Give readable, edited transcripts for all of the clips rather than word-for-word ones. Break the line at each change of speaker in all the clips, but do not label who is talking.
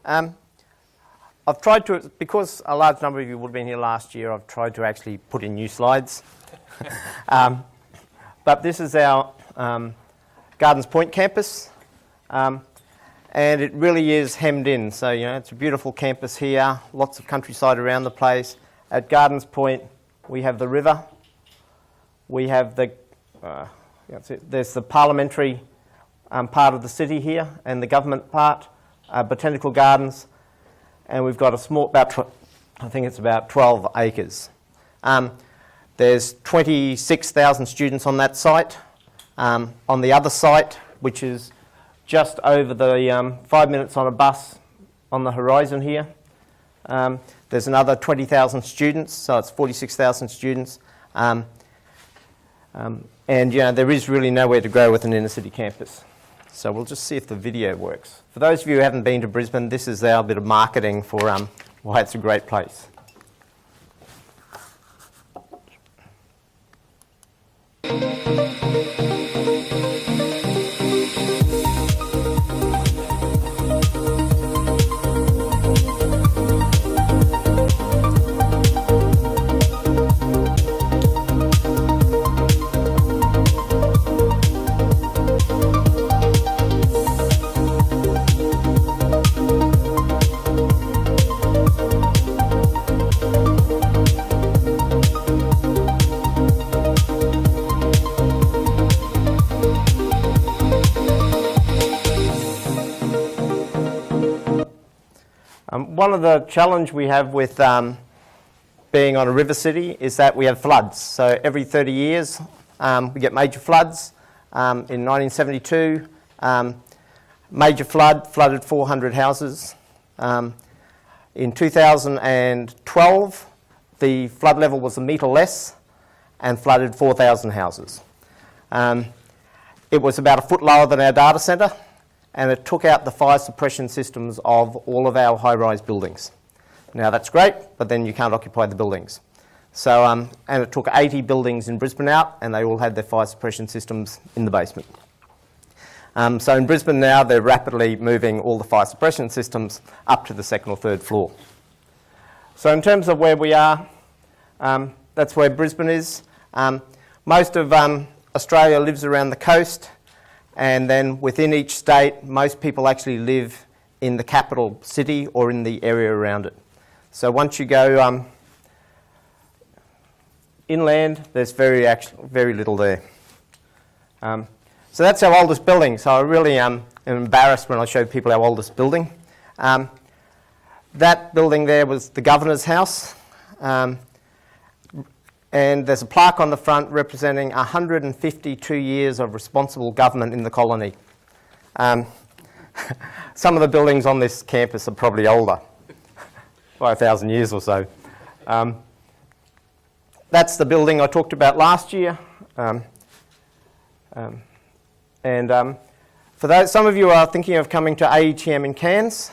I've tried to, because a large number of you would have been here last year, I've tried to actually put in new slides. But this is our Gardens Point campus, and it really is hemmed in. So, you know, it's a beautiful campus here, lots of countryside around the place. At Gardens Point, we have the river. We have the, there's the parliamentary part of the city here, and the government part, botanical gardens. And we've got a small, I think it's about 12 acres. There's 26,000 students on that site. On the other site, which is just over the 5 minutes on a bus on the horizon here, there's another 20,000 students, so it's 46,000 students. And you know, there is really nowhere to go with an inner city campus. So we'll just see if the video works. For those of you who haven't been to Brisbane, this is our bit of marketing for why it's a great place. One of the challenge we have with being on a river city is that we have floods. So every 30 years we get major floods. In 1972, major flooded 400 houses. In 2012, the flood level was a metre less and flooded 4,000 houses. It was about a foot lower than our data centre, and it took out the fire suppression systems of all of our high-rise buildings. Now that's great, but then you can't occupy the buildings. So, and it took 80 buildings in Brisbane out, and they all had their fire suppression systems in the basement. So in Brisbane now, they're rapidly moving all the fire suppression systems up to the second or third floor. So in terms of where we are, that's where Brisbane is. Most of Australia lives around the coast. And then within each state, most people actually live in the capital city or in the area around it. So once you go inland, there's very little there. So that's our oldest building. So I really am embarrassed when I show people our oldest building. That building there was the governor's house. And there's a plaque on the front representing 152 years of responsible government in the colony. Some of the buildings on this campus are probably older, by 1,000 years or so. That's the building I talked about last year. For those, some of you are thinking of coming to AETM in Cairns.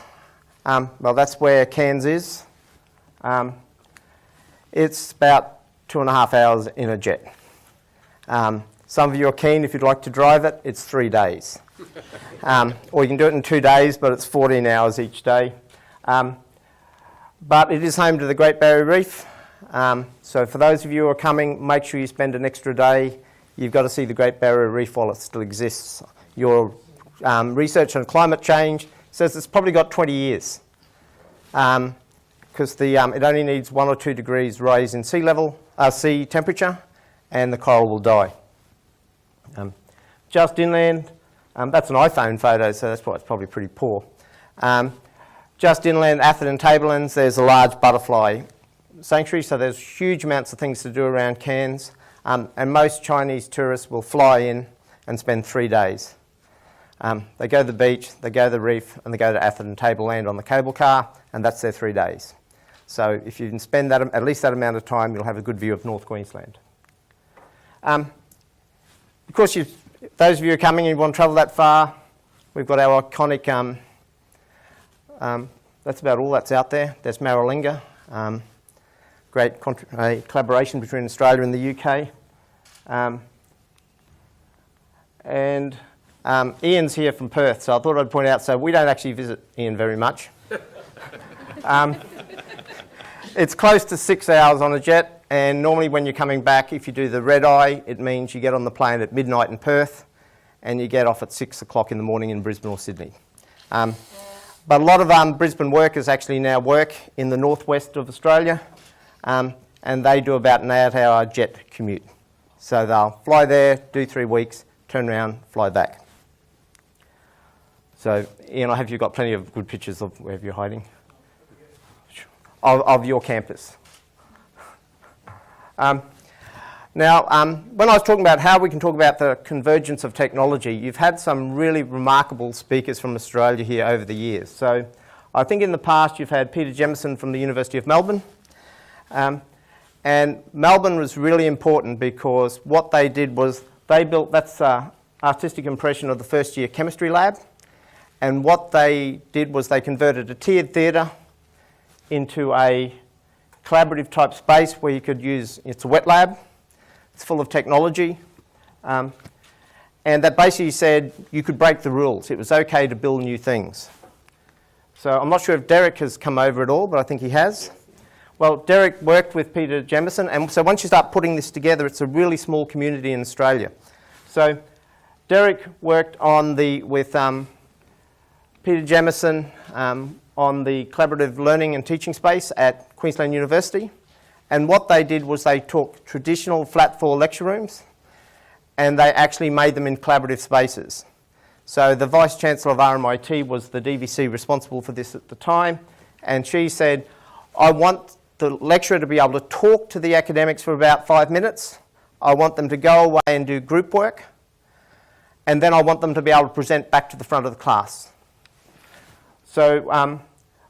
Well, that's where Cairns is. It's about 2.5 hours in a jet. Some of you are keen if you'd like to drive it, it's 3 days. Or you can do it in 2 days, but it's 14 hours each day. But it is home to the Great Barrier Reef. So for those of you who are coming, make sure you spend an extra day. You've got to see the Great Barrier Reef while it still exists. Your research on climate change says it's probably got 20 years. Because it only needs 1 or 2 degrees rise in sea temperature, and the coral will die. Just inland, that's an iPhone photo, so that's why it's probably pretty poor. Just inland, Atherton Tablelands, there's a large butterfly sanctuary, so there's huge amounts of things to do around Cairns, and most Chinese tourists will fly in and spend 3 days. They go to the beach, they go to the reef, and they go to Atherton Tableland on the cable car, and that's their 3 days. So if you can spend that, at least that amount of time, you'll have a good view of North Queensland. Of course, those of you who are coming and you want to travel that far, we've got our iconic, that's about all that's out there. There's Maralinga, great collaboration between Australia and the UK. And Ian's here from Perth, so I thought I'd point out, so we don't actually visit Ian very much. It's close to 6 hours on a jet, and normally when you're coming back, if you do the red eye, it means you get on the plane at midnight in Perth and you get off at 6 o'clock in the morning in Brisbane or Sydney. But a lot of Brisbane workers actually now work in the northwest of Australia, and they do about an 8-hour jet commute. So they'll fly there, do 3 weeks, turn around, fly back. So, Ian, I hope you've got plenty of good pictures of wherever you're hiding. Of your campus. Now, when I was talking about how we can talk about the convergence of technology, you've had some really remarkable speakers from Australia here over the years. So I think in the past you've had Peter Jemison from the University of Melbourne. And Melbourne was really important because what they did was they built, that's an artistic impression of the first year chemistry lab. And what they did was they converted a tiered theatre into a collaborative type space where you could use, it's a wet lab, it's full of technology, and that basically said you could break the rules. It was okay to build new things. So I'm not sure if Derek has come over at all, but I think he has. Well, Derek worked with Peter Jemison, and so once you start putting this together, it's a really small community in Australia. So Derek worked on with Peter Jemison on the collaborative learning and teaching space at Queensland University. And what they did was they took traditional flat floor lecture rooms and they actually made them in collaborative spaces. So the Vice-Chancellor of RMIT was the DVC responsible for this at the time, and she said, I want the lecturer to be able to talk to the academics for about 5 minutes. I want them to go away and do group work, and then I want them to be able to present back to the front of the class. So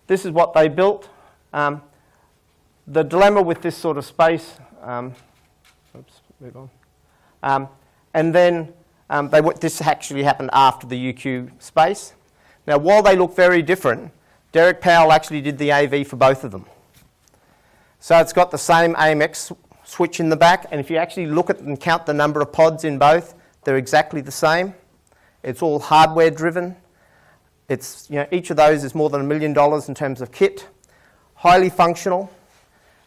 this is what they built. The dilemma with this sort of space, oops, move on. And then this actually happened after the UQ space. Now, while they look very different, Derek Powell actually did the AV for both of them. So it's got the same AMX switch in the back, and if you actually look at and count the number of pods in both, they're exactly the same. It's all hardware driven. It's, each of those is more than $1 million in terms of kit. Highly functional.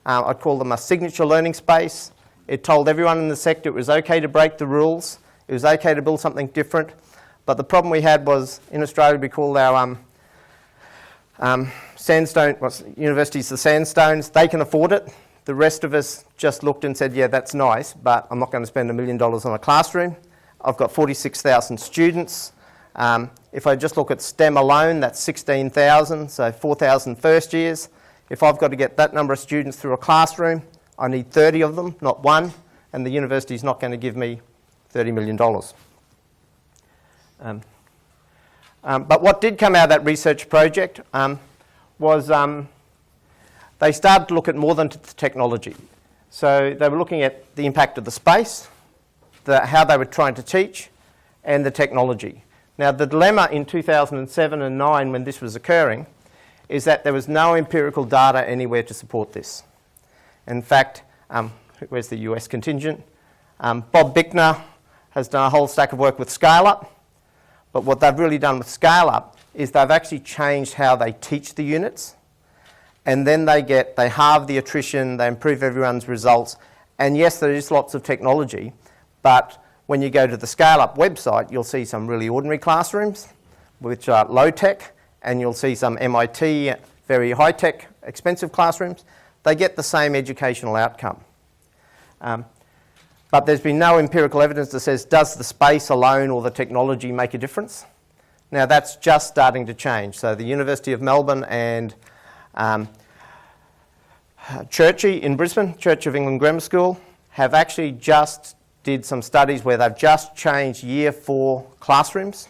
I'd call them a signature learning space. It told everyone in the sector it was okay to break the rules. It was okay to build something different. But the problem we had was, in Australia, we call our sandstone, universities the sandstones. They can afford it. The rest of us just looked and said, yeah, that's nice, but I'm not going to spend $1 million on a classroom. I've got 46,000 students. If I just look at STEM alone, that's 16,000, so 4,000 first years. If I've got to get that number of students through a classroom, I need 30 of them, not one, and the university's not going to give me $30 million. But what did come out of that research project was they started to look at more than technology. So they were looking at the impact of the space, how they were trying to teach, and the technology. Now, the dilemma in 2007 and 9 when this was occurring is that there was no empirical data anywhere to support this. In fact, where's the US contingent? Bob Bickner has done a whole stack of work with Scale-Up, but what they've really done with Scale-Up is they've actually changed how they teach the units, and then they halve the attrition, they improve everyone's results, and yes, there is lots of technology, but when you go to the Scale-Up website, you'll see some really ordinary classrooms, which are low-tech, and you'll see some MIT, very high-tech, expensive classrooms. They get the same educational outcome. But there's been no empirical evidence that says, does the space alone or the technology make a difference? Now, that's just starting to change. So the University of Melbourne and Churchie in Brisbane, Church of England Grammar School, have actually just did some studies where they've just changed year 4 classrooms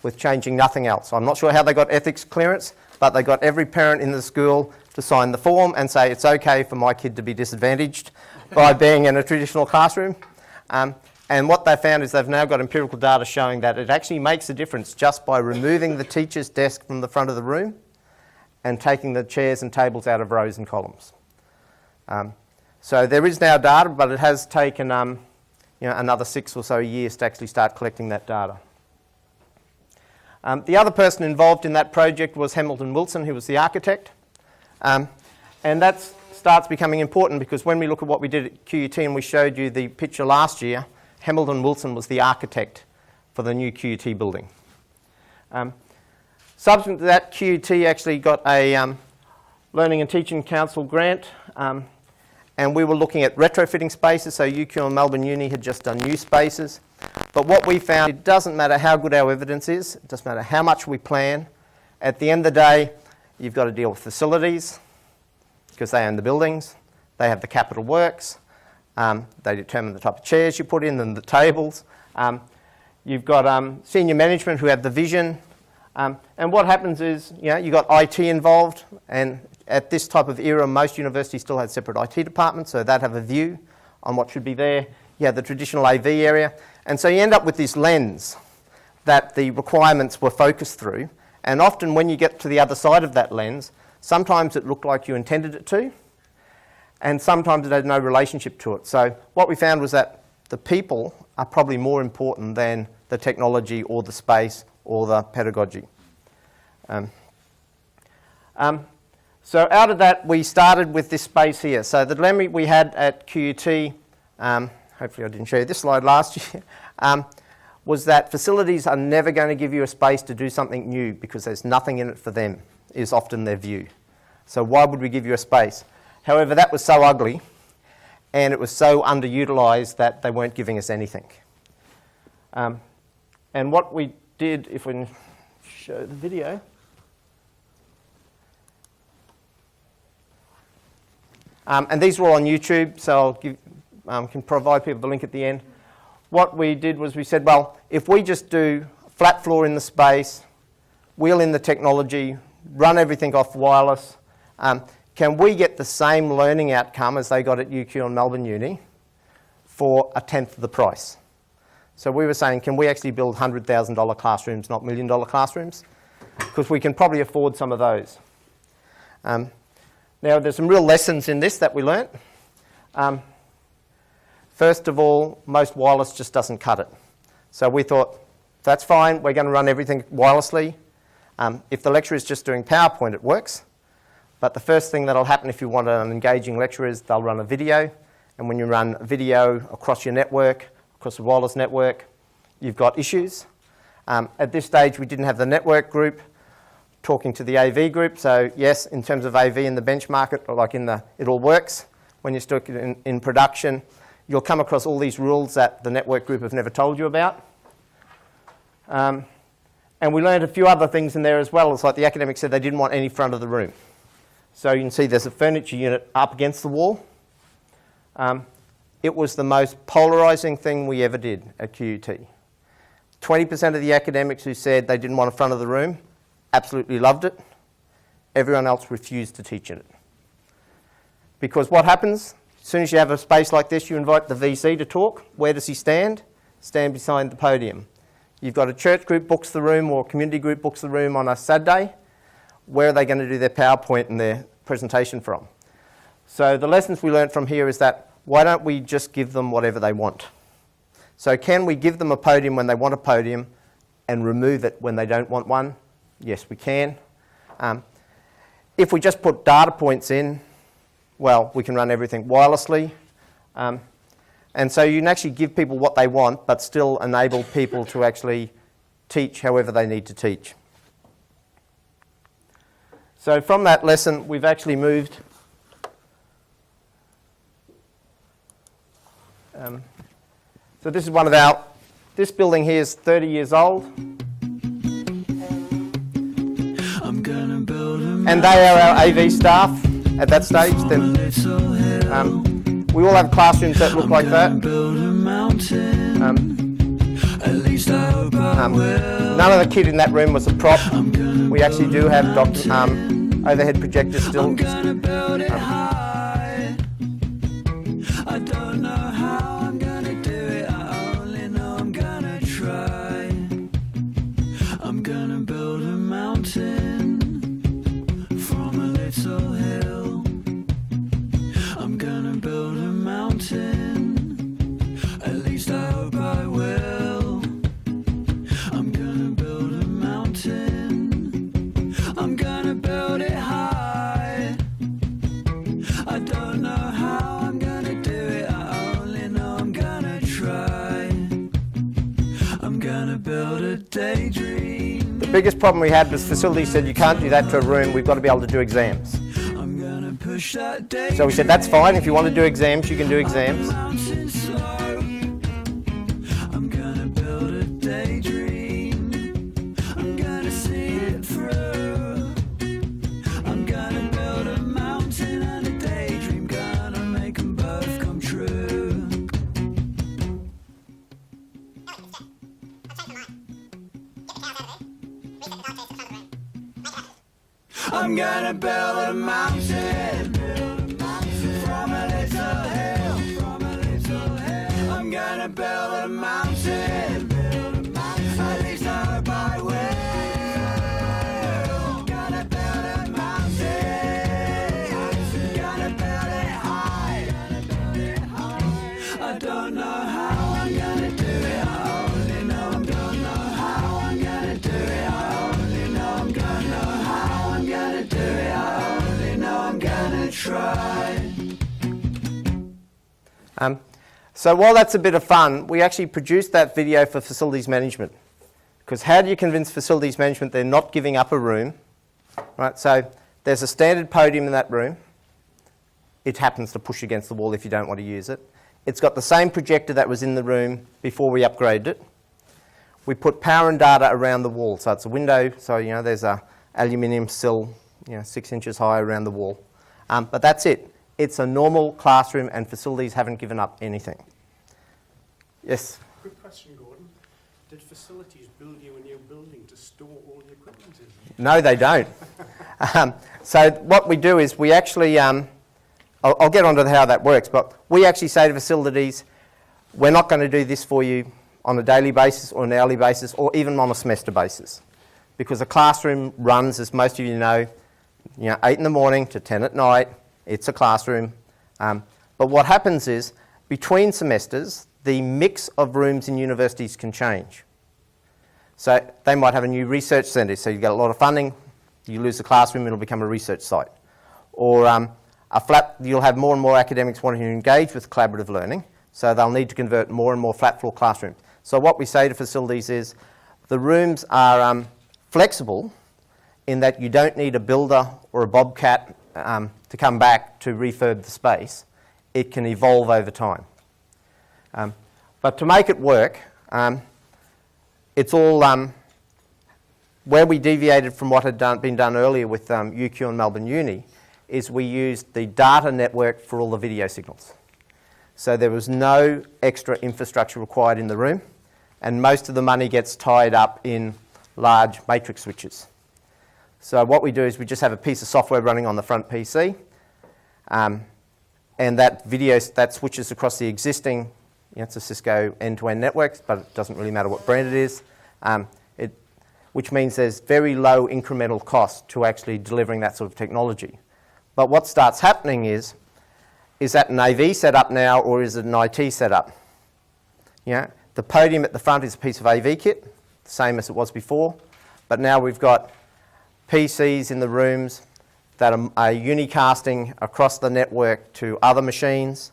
with changing nothing else. I'm not sure how they got ethics clearance, but they got every parent in the school to sign the form and say it's okay for my kid to be disadvantaged by being in a traditional classroom. And what they found is they've now got empirical data showing that it actually makes a difference just by removing the teacher's desk from the front of the room and taking the chairs and tables out of rows and columns. So there is now data, but it has taken another 6 or so years to actually start collecting that data. The other person involved in that project was Hamilton Wilson, who was the architect. And that starts becoming important because when we look at what we did at QUT, and we showed you the picture last year, Hamilton Wilson was the architect for the new QUT building. Subsequent to that, QUT actually got a Learning and Teaching Council grant, and we were looking at retrofitting spaces, so UQ and Melbourne Uni had just done new spaces. But what we found, it doesn't matter how good our evidence is, it doesn't matter how much we plan, at the end of the day, you've got to deal with facilities, because they own the buildings, they have the capital works, they determine the type of chairs you put in and the tables. You've got senior management who have the vision, and what happens is, you've got IT involved, and at this type of era, most universities still have separate IT departments, so they'd have a view on what should be there. You have the traditional AV area, and so you end up with this lens that the requirements were focused through, and often when you get to the other side of that lens, sometimes it looked like you intended it to, and sometimes it had no relationship to it. So what we found was that the people are probably more important than the technology or the space or the pedagogy. So out of that, we started with this space here. So the dilemma we had at QUT, hopefully I didn't show you this slide last year, was that facilities are never going to give you a space to do something new because there's nothing in it for them, is often their view. So why would we give you a space? However, that was so ugly and it was so underutilised that they weren't giving us anything. And what we did, if we can show the video, and these were all on YouTube, so I'll can provide people the link at the end. What we did was we said, well, if we just do flat floor in the space, wheel in the technology, run everything off wireless, can we get the same learning outcome as they got at UQ and Melbourne Uni for a tenth of the price? So we were saying, can we actually build $100,000 classrooms, not $1 million classrooms? Because we can probably afford some of those. Now, there's some real lessons in this that we learnt. First of all, most wireless just doesn't cut it. So we thought, that's fine, we're going to run everything wirelessly. If the lecturer is just doing PowerPoint, it works. But the first thing that'll happen if you want an engaging lecturer is they'll run a video. And when you run video across your network, across the wireless network, you've got issues. At this stage, we didn't have the network group talking to the AV group. So yes, in terms of AV in the benchmark, it all works. When you stick it in production, you'll come across all these rules that the network group have never told you about. And we learned a few other things in there as well. It's like the academics said they didn't want any front of the room. So you can see there's a furniture unit up against the wall. It was the most polarising thing we ever did at QUT. 20% of the academics who said they didn't want a front of the room absolutely loved it. Everyone else refused to teach in it. Because what happens? As soon as you have a space like this, you invite the VC to talk. Where does he stand? Stand beside the podium. You've got a church group books the room or a community group books the room on a Saturday. Where are they going to do their PowerPoint and their presentation from? So the lessons we learned from here is that why don't we just give them whatever they want? So can we give them a podium when they want a podium and remove it when they don't want one? Yes, we can. If we just put data points in, well, we can run everything wirelessly. And so you can actually give people what they want, but still enable people to actually teach however they need to teach. So from that lesson, we've actually moved. So this is one of our, this building here is 30 years old. And they are our AV staff at that stage. Then, we all have classrooms that look like that. None of the kit in that room was a prop. We actually do have overhead projectors still. I don't know how I'm gonna do it, I only know I'm gonna try. I'm gonna build a mountain from a little hill. I'm gonna build a mountain, at least I hope I will. I'm gonna build a mountain, I'm gonna build it high. The biggest problem we had was facilities said you can't do that to a room, we've got to be able to do exams. So we said that's fine, if you want to do exams you can do exams.
I'm gonna build a mountain from a little hill. I'm gonna build a mountain. At least I hope I will. Gonna build a mountain. Gonna build it high. I don't know how I'm gonna do it. I only know I'm gonna know how I'm gonna do it. I only know I'm gonna know how I'm gonna do it. I only know I'm gonna try.
So while that's a bit of fun, we actually produced that video for facilities management. Because how do you convince facilities management they're not giving up a room? Right, so there's a standard podium in that room. It happens to push against the wall if you don't want to use it. It's got the same projector that was in the room before we upgraded it. We put power and data around the wall. So it's a window, so you know there's a aluminium sill, 6 inches high around the wall. But that's it. It's a normal classroom and facilities haven't given up anything. Yes?
Quick question, Gordon. Did facilities build you a new building to store all the equipment in?
No, they don't. So what we do is we actually, I'll get onto how that works, but we actually say to facilities, we're not going to do this for you on a daily basis or an hourly basis or even on a semester basis. Because a classroom runs, as most of you know, 8 in the morning to 10 at night. It's a classroom. But what happens is, between semesters, the mix of rooms in universities can change. So they might have a new research centre, so you get a lot of funding, you lose the classroom, it'll become a research site. Or you'll have more and more academics wanting to engage with collaborative learning, so they'll need to convert more and more flat floor classrooms. So what we say to facilities is, the rooms are flexible in that you don't need a builder or a bobcat to come back to refurb the space. It can evolve over time. But to make it work, it's all where we deviated from what had been done earlier with UQ and Melbourne Uni is we used the data network for all the video signals. So there was no extra infrastructure required in the room, and most of the money gets tied up in large matrix switches. So what we do is we just have a piece of software running on the front PC, and that switches across the existing, it's a Cisco end-to-end network, but it doesn't really matter what brand it is, which means there's very low incremental cost to actually delivering that sort of technology. But what starts happening is that an AV setup now, or is it an IT setup? The podium at the front is a piece of AV kit, the same as it was before, but now we've got PCs in the rooms that are unicasting across the network to other machines.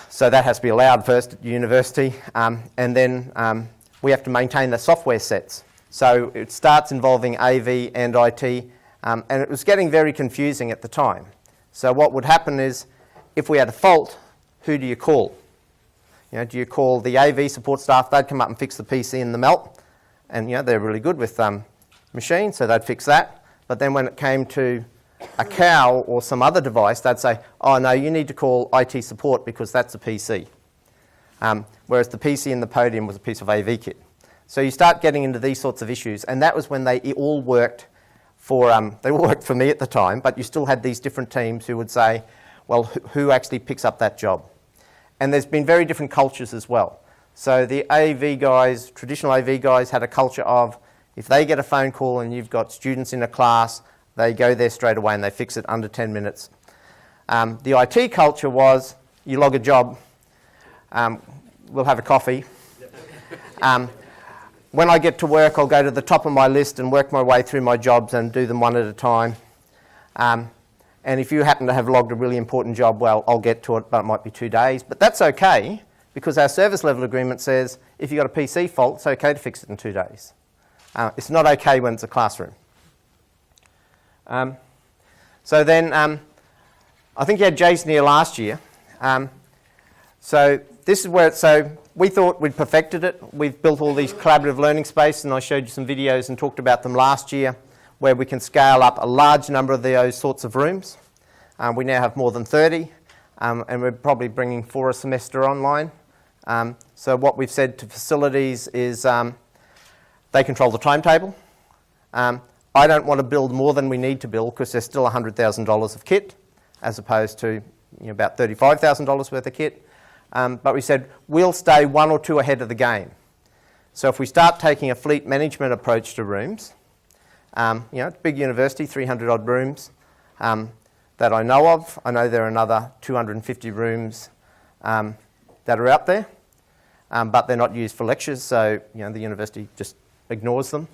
So that has to be allowed first at university. And then we have to maintain the software sets. So it starts involving AV and IT, and it was getting very confusing at the time. So what would happen is, if we had a fault, who do you call? Do you call the AV support staff? They'd come up and fix the PC and the melt. And they're really good with machines, so they'd fix that. But then when it came to a cow or some other device, they'd say, oh no, you need to call IT support because that's a PC. Whereas the PC in the podium was a piece of AV kit. So you start getting into these sorts of issues, and that was when they all worked for me at the time, but you still had these different teams who would say, well, who actually picks up that job? And there's been very different cultures as well. So the AV guys, traditional AV guys, had a culture of, if they get a phone call and you've got students in a class, they go there straight away and they fix it under 10 minutes. The IT culture was, you log a job, we'll have a coffee. When I get to work, I'll go to the top of my list and work my way through my jobs and do them one at a time. And if you happen to have logged a really important job, well, I'll get to it, but it might be 2 days. But that's okay, because our service level agreement says if you've got a PC fault, it's okay to fix it in 2 days. It's not okay when it's a classroom. So then, I think you had Jason here last year. So this is where so we thought we'd perfected it. We've built all these collaborative learning space, and I showed you some videos and talked about them last year, where we can scale up a large number of those sorts of rooms. We now have more than 30, and we're probably bringing 4 a semester online. So what we've said to facilities is they control the timetable. I don't want to build more than we need to build because there's still $100,000 of kit, as opposed to about $35,000 worth of kit. But we said we'll stay 1 or 2 ahead of the game. So if we start taking a fleet management approach to rooms, it's a big university, 300 odd rooms that I know of. I know there are another 250 rooms that are out there, but they're not used for lectures, so the university just ignores them.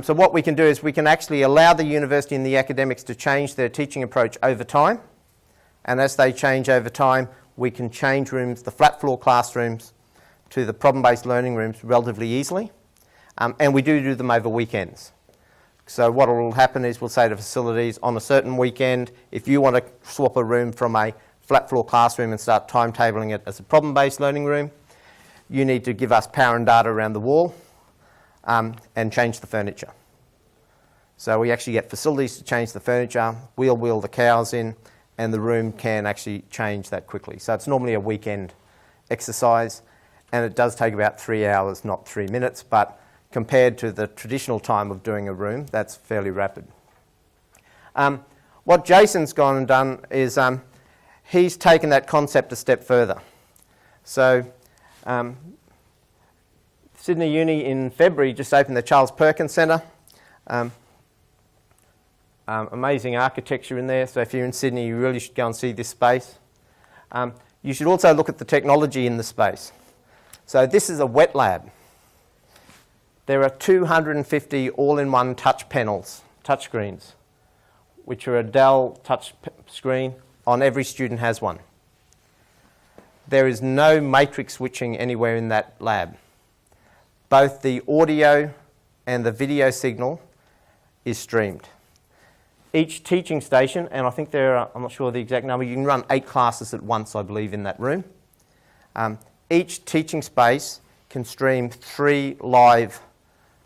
So what we can do is we can actually allow the university and the academics to change their teaching approach over time. And as they change over time, we can change rooms, the flat floor classrooms, to the problem-based learning rooms relatively easily. And we do them over weekends. So what will happen is we'll say to facilities on a certain weekend, if you want to swap a room from a flat floor classroom and start timetabling it as a problem-based learning room, you need to give us power and data around the wall and change the furniture. So we actually get facilities to change the furniture, we'll wheel the cows in, and the room can actually change that quickly. So it's normally a weekend exercise, and it does take about 3 hours, not 3 minutes, but compared to the traditional time of doing a room, that's fairly rapid. What Jason's gone and done is he's taken that concept a step further. So Sydney Uni in February just opened the Charles Perkins Centre. Amazing architecture in there, so if you're in Sydney you really should go and see this space. You should also look at the technology in the space. So this is a wet lab. There are 250 all-in-one touch panels, touch screens, which are a Dell touch screen. On every student has one. There is no matrix switching anywhere in that lab. Both the audio and the video signal is streamed. Each teaching station, and I think there are, I'm not sure the exact number, you can run 8 classes at once, I believe, in that room. Each teaching space can stream 3 live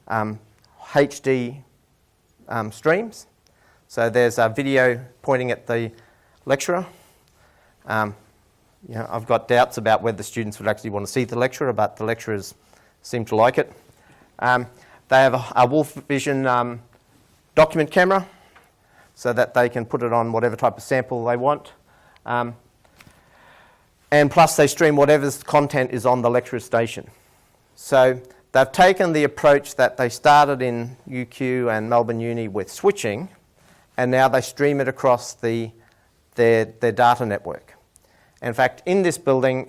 HD streams. So there's a video pointing at the lecturer. I've got doubts about whether the students would actually want to see the lecturer, but the lecturers seem to like it. They have a Wolf Vision document camera, so that they can put it on whatever type of sample they want. And plus they stream whatever's content is on the lecturer's station. So they've taken the approach that they started in UQ and Melbourne Uni with switching, and now they stream it across their data network. In fact, in this building,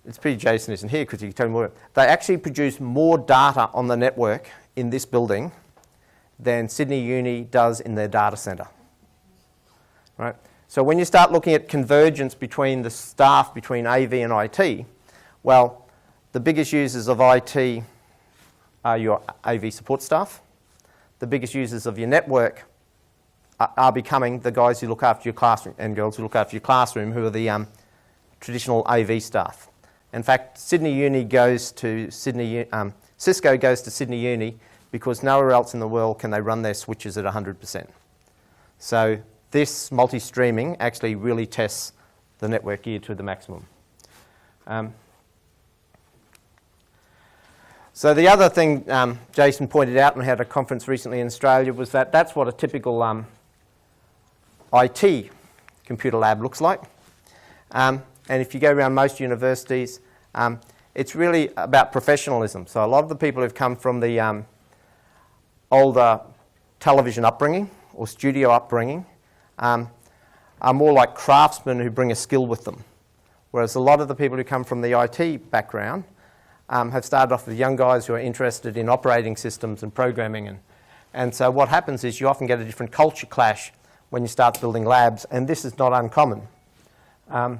it's pretty Jason isn't here because he can tell me more. They actually produce more data on the network in this building than Sydney Uni does in their data centre. Right? So when you start looking at convergence between the staff, between AV and IT, well, the biggest users of IT are your AV support staff. The biggest users of your network are becoming the guys who look after your classroom and girls who look after your classroom, who are the traditional AV staff. In fact, Sydney Uni goes to Sydney, Cisco goes to Sydney Uni because nowhere else in the world can they run their switches at 100%. So this multi-streaming actually really tests the network gear to the maximum. So the other thing Jason pointed out, and we had a conference recently in Australia, was that that's what a typical IT computer lab looks like. And if you go around most universities, it's really about professionalism. So a lot of the people who've come from the older television upbringing or studio upbringing are more like craftsmen who bring a skill with them. Whereas a lot of the people who come from the IT background have started off with young guys who are interested in operating systems and programming. And so what happens is you often get a different culture clash when you start building labs, and this is not uncommon. Oops,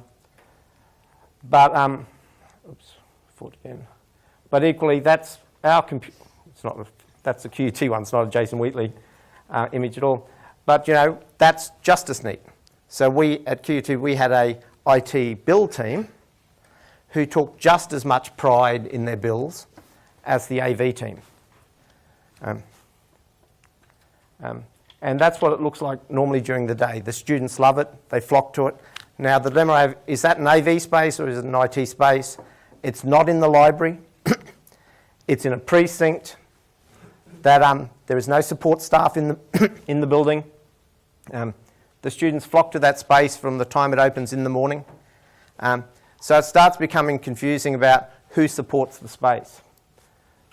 14. But equally, that's our that's the QT one. It's not a Jason Wheatley image at all. But you know, that's just as neat. So we at QT we had a IT build team who took just as much pride in their builds as the AV team. And that's what it looks like normally during the day. The students love it. They flock to it. Now, the demo, is that an AV space or is it an IT space? It's not in the library. It's in a precinct that there is no support staff in the, in the building. The students flock to that space from the time it opens in the morning. So it starts becoming confusing about who supports the space.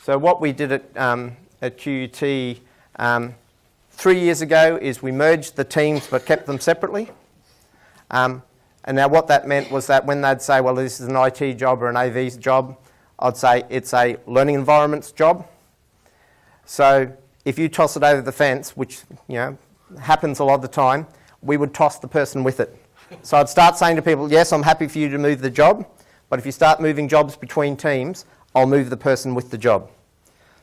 So what we did at QUT 3 years ago is we merged the teams but kept them separately. And now what that meant was that when they'd say, well, this is an IT job or an AV's job, I'd say it's a learning environments job. So if you toss it over the fence, which you know happens a lot of the time, we would toss the person with it. So I'd start saying to people, yes, I'm happy for you to move the job, but if you start moving jobs between teams, I'll move the person with the job.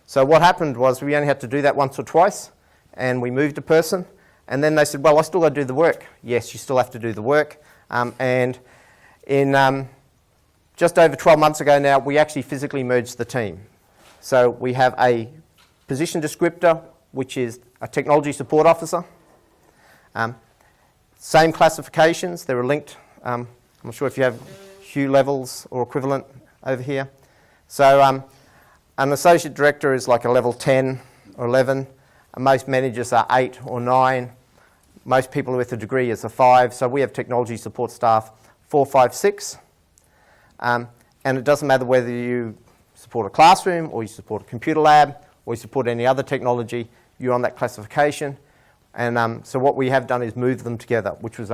So what happened was we only had to do that once or twice, and we moved a person, and then they said, well, I still got to do the work. Yes, you still have to do the work. And in just over 12 months ago now, we actually physically merged the team. So we have a position descriptor, which is a technology support officer. Same classifications, they were linked. I'm not sure if you have Hugh levels or equivalent over here. So an associate director is like a level 10 or 11. And most managers are 8 or 9. Most people with a degree is a 5. So we have technology support staff 4, 5, 6. And it doesn't matter whether you support a classroom or you support a computer lab or you support any other technology, you're on that classification. And so what we have done is move them together, which was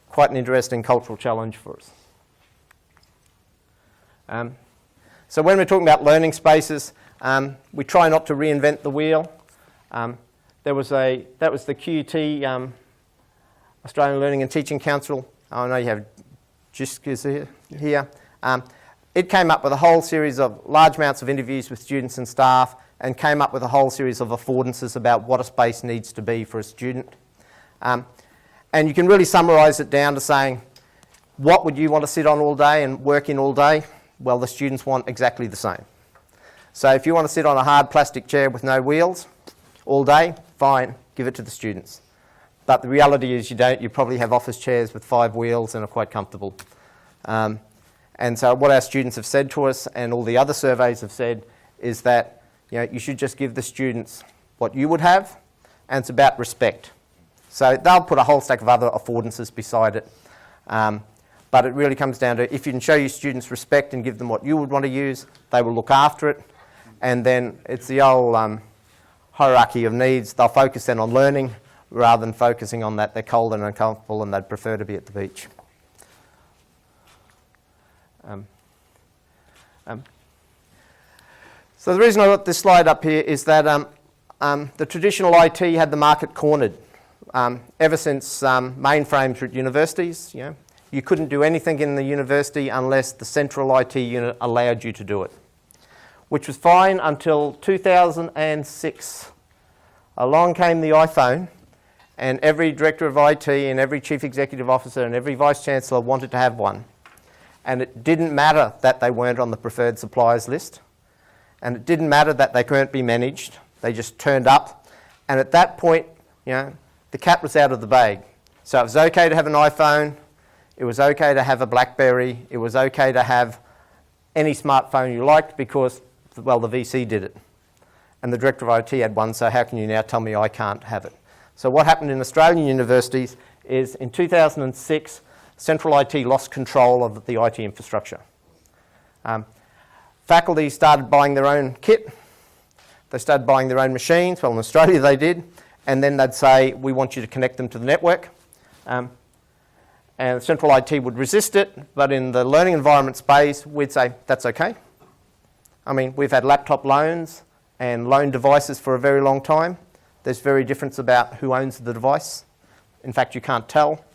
quite an interesting cultural challenge for us. So when we're talking about learning spaces, we try not to reinvent the wheel. That was the QUT Australian Learning and Teaching Council. I know you have GISC here. It came up with a whole series of large amounts of interviews with students and staff and came up with a whole series of affordances about what a space needs to be for a student. And you can really summarise it down to saying, what would you want to sit on all day and work in all day? Well, the students want exactly the same. So if you want to sit on a hard plastic chair with no wheels all day, fine, give it to the students. But the reality is you don't. You probably have office chairs with 5 wheels and are quite comfortable. And so what our students have said to us and all the other surveys have said is that you should just give the students what you would have, and it's about respect. So they'll put a whole stack of other affordances beside it. But it really comes down to if you can show your students respect and give them what you would want to use, they will look after it. And then it's the old hierarchy of needs. They'll focus then on learning rather than focusing on that they're cold and uncomfortable and they'd prefer to be at the beach. So the reason I got this slide up here is that the traditional IT had the market cornered. Ever since mainframes were at universities, you couldn't do anything in the university unless the central IT unit allowed you to do it, which was fine until 2006. Along came the iPhone, and every director of IT and every chief executive officer and every vice chancellor wanted to have one. And it didn't matter that they weren't on the preferred suppliers list. And it didn't matter that they couldn't be managed. They just turned up. And at that point, the cat was out of the bag. So it was okay to have an iPhone. It was okay to have a BlackBerry. It was okay to have any smartphone you liked because, well, the VC did it. And the director of IT had one, so how can you now tell me I can't have it? So what happened in Australian universities is in 2006, central IT lost control of the IT infrastructure. Faculty started buying their own kit. They started buying their own machines. Well, in Australia they did. And then they'd say, we want you to connect them to the network. And central IT would resist it. But in the learning environment space, we'd say, that's okay. I mean, we've had laptop loans and loan devices for a very long time. There's very difference about who owns the device. In fact, you can't tell.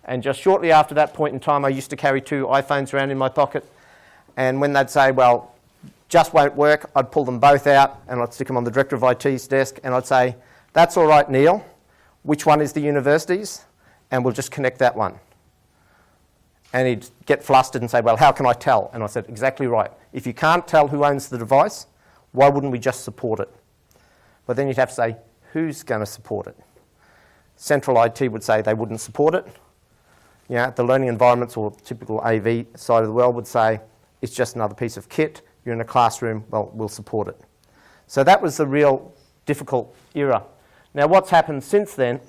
And just shortly after that point in time, I used to carry 2 iPhones around in my pocket. And when they'd say, well, just won't work, I'd pull them both out and I'd stick them on the Director of IT's desk and I'd say, that's all right, Neil, which one is the university's? And we'll just connect that one. And he'd get flustered and say, well, how can I tell? And I said, exactly right. If you can't tell who owns the device, why wouldn't we just support it? But then you'd have to say, who's going to support it? Central IT would say they wouldn't support it. Yeah, the learning environments or typical AV side of the world would say, it's just another piece of kit. You're in a classroom, well, we'll support it. So that was the real difficult era. Now what's happened since then,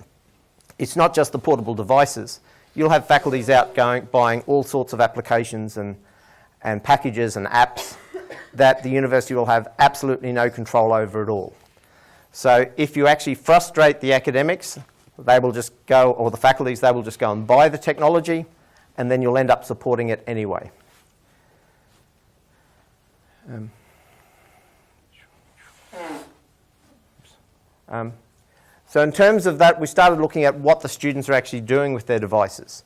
it's not just the portable devices. You'll have faculties out buying all sorts of applications and packages and apps that the university will have absolutely no control over at all. So if you actually frustrate the academics, they will just go, or the faculties, they will just go and buy the technology, and then you'll end up supporting it anyway. So in terms of that, we started looking at what the students are actually doing with their devices.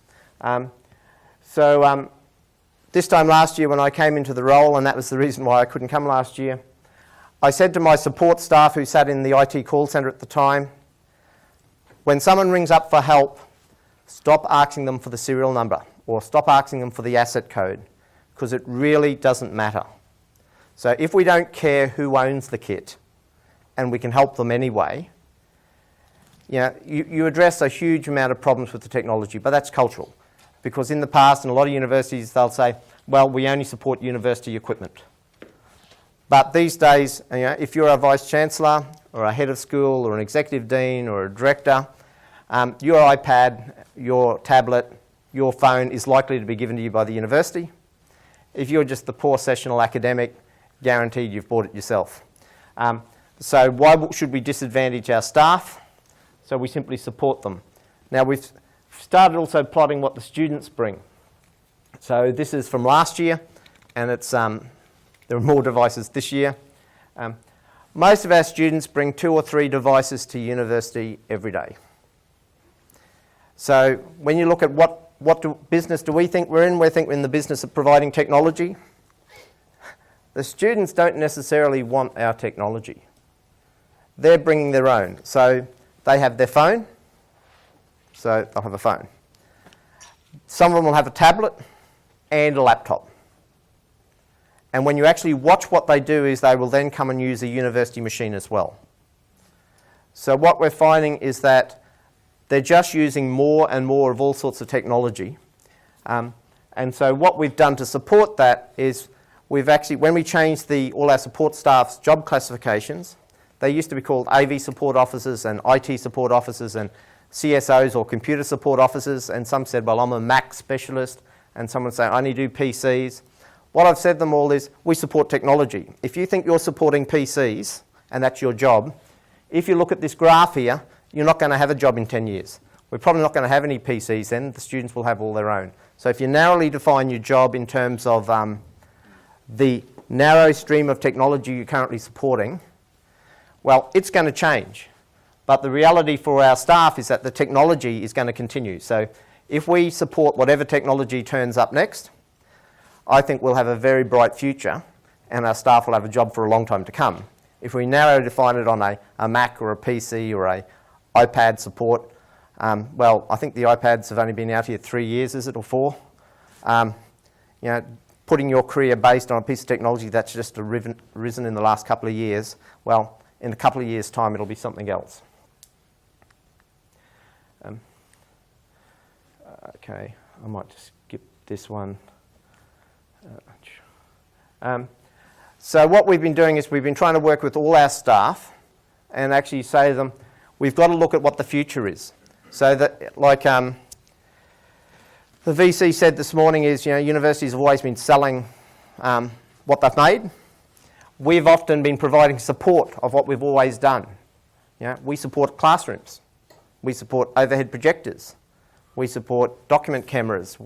This time last year when I came into the role, and that was the reason why I couldn't come last year, I said to my support staff who sat in the IT call centre at the time, when someone rings up for help, stop asking them for the serial number or stop asking them for the asset code, because it really doesn't matter. So if we don't care who owns the kit and we can help them anyway, you address a huge amount of problems with the technology, but that's cultural. Because in the past, in a lot of universities, they'll say, well, we only support university equipment. But these days, if you're a vice-chancellor or a head of school or an executive dean or a director, your iPad, your tablet, your phone is likely to be given to you by the university. If you're just the poor sessional academic, guaranteed you've bought it yourself. So why should we disadvantage our staff? So we simply support them. Now we've started also plotting what the students bring. So this is from last year, and it's there are more devices this year. Most of our students bring 2 or 3 devices to university every day. So when you look at what business do we think we're in? We think we're in the business of providing technology. The students don't necessarily want our technology. They're bringing their own. So they have their phone, so they'll have a phone. Some of them will have a tablet and a laptop. And when you actually watch what they do is they will then come and use a university machine as well. So what we're finding is that they're just using more and more of all sorts of technology. And so what we've done to support that is we've actually, when we changed all our support staff's job classifications, they used to be called AV support officers and IT support officers and CSOs or computer support officers, and some said, well, I'm a Mac specialist, and someone say, I only do PCs. What I've said to them all is, we support technology. If you think you're supporting PCs, and that's your job, if you look at this graph here, you're not going to have a job in 10 years. We're probably not going to have any PCs then. The students will have all their own. So if you narrowly define your job in terms of the narrow stream of technology you're currently supporting, well, it's going to change. But the reality for our staff is that the technology is going to continue. So if we support whatever technology turns up next, I think we'll have a very bright future and our staff will have a job for a long time to come. If we narrow define it on a Mac or a PC or a iPad support, well, I think the iPads have only been out here 3 years, is it, or 4? Putting your career based on a piece of technology that's just risen in the last couple of years, well, in a couple of years' time, it'll be something else. Okay, I might just skip this one. So what we've been doing is we've been trying to work with all our staff and actually say to them, we've got to look at what the future is. So that, like the VC said this morning is, universities have always been selling what they've made. We've often been providing support of what we've always done. We support classrooms. We support overhead projectors. We support document cameras.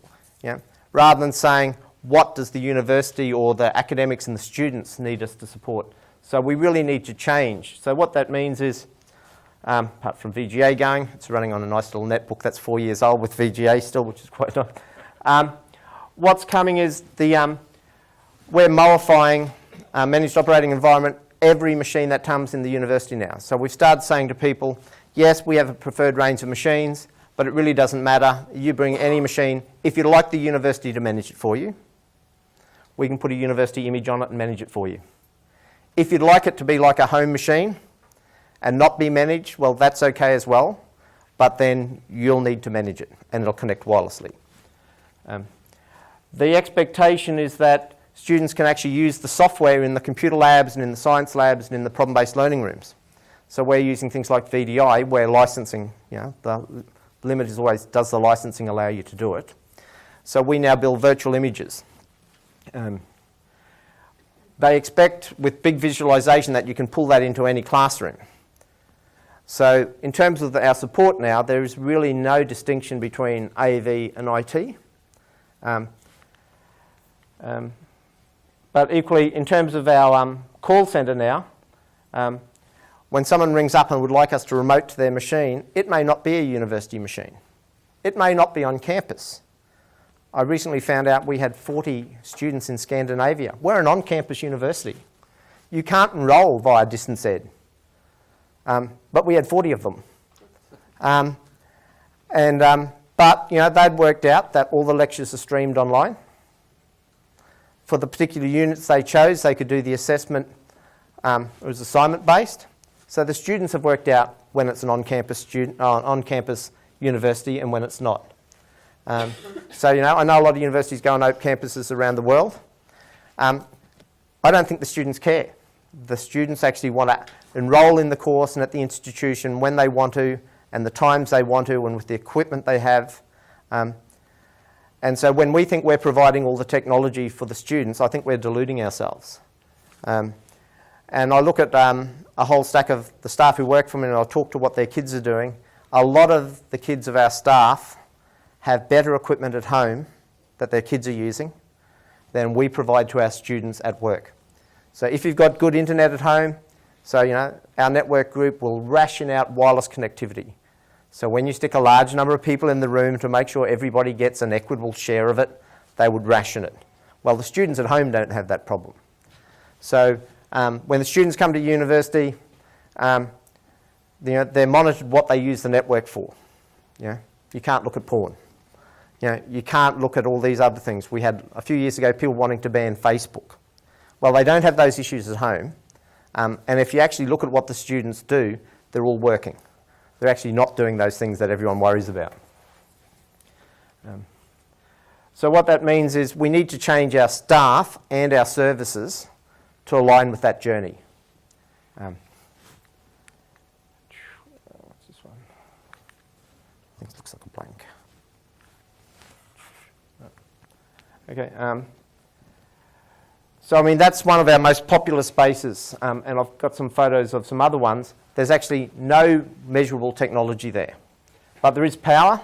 Rather than saying, what does the university or the academics and the students need us to support? So we really need to change. So what that means is apart from VGA going. It's running on a nice little netbook that's 4 years old with VGA still, which is quite nice. What's coming is we're modifying managed operating environment every machine that comes in the university now. So we've started saying to people, yes, we have a preferred range of machines, but it really doesn't matter. You bring any machine. If you'd like the university to manage it for you, we can put a university image on it and manage it for you. If you'd like it to be like a home machine and not be managed, well, that's okay as well, but then you'll need to manage it and it'll connect wirelessly. The expectation is that students can actually use the software in the computer labs and in the science labs and in the problem-based learning rooms. So we're using things like VDI, where licensing, the limit is always, does the licensing allow you to do it? So we now build virtual images. They expect with big visualization that you can pull that into any classroom. So in terms of our support now, there is really no distinction between AV and IT. But equally, in terms of our call centre now, when someone rings up and would like us to remote to their machine, it may not be a university machine. It may not be on campus. I recently found out we had 40 students in Scandinavia. We're an on-campus university. You can't enrol via distance ed. But we had 40 of them. But they'd worked out that all the lectures are streamed online. For the particular units they chose, they could do the assessment. It was assignment-based. So the students have worked out when it's an on-campus university and when it's not. So I know a lot of universities go on open campuses around the world. I don't think the students care. The students actually want to enrol in the course and at the institution when they want to and the times they want to and with the equipment they have. And so when we think we're providing all the technology for the students, I think we're deluding ourselves. And I look at a whole stack of the staff who work for me and I'll talk to what their kids are doing. A lot of the kids of our staff have better equipment at home that their kids are using than we provide to our students at work. So if you've got good internet at home, our network group will ration out wireless connectivity. So when you stick a large number of people in the room to make sure everybody gets an equitable share of it, they would ration it. Well, the students at home don't have that problem. So when the students come to university, they're monitored what they use the network for. You can't look at porn. You can't look at all these other things. We had a few years ago people wanting to ban Facebook. Well, they don't have those issues at home. And if you actually look at what the students do, they're all working. They're actually not doing those things that everyone worries about. So what that means is we need to change our staff and our services to align with that journey. What's this one? I think it looks like a blank. Okay. So that's one of our most popular spaces, and I've got some photos of some other ones. There's actually no measurable technology there, but there is power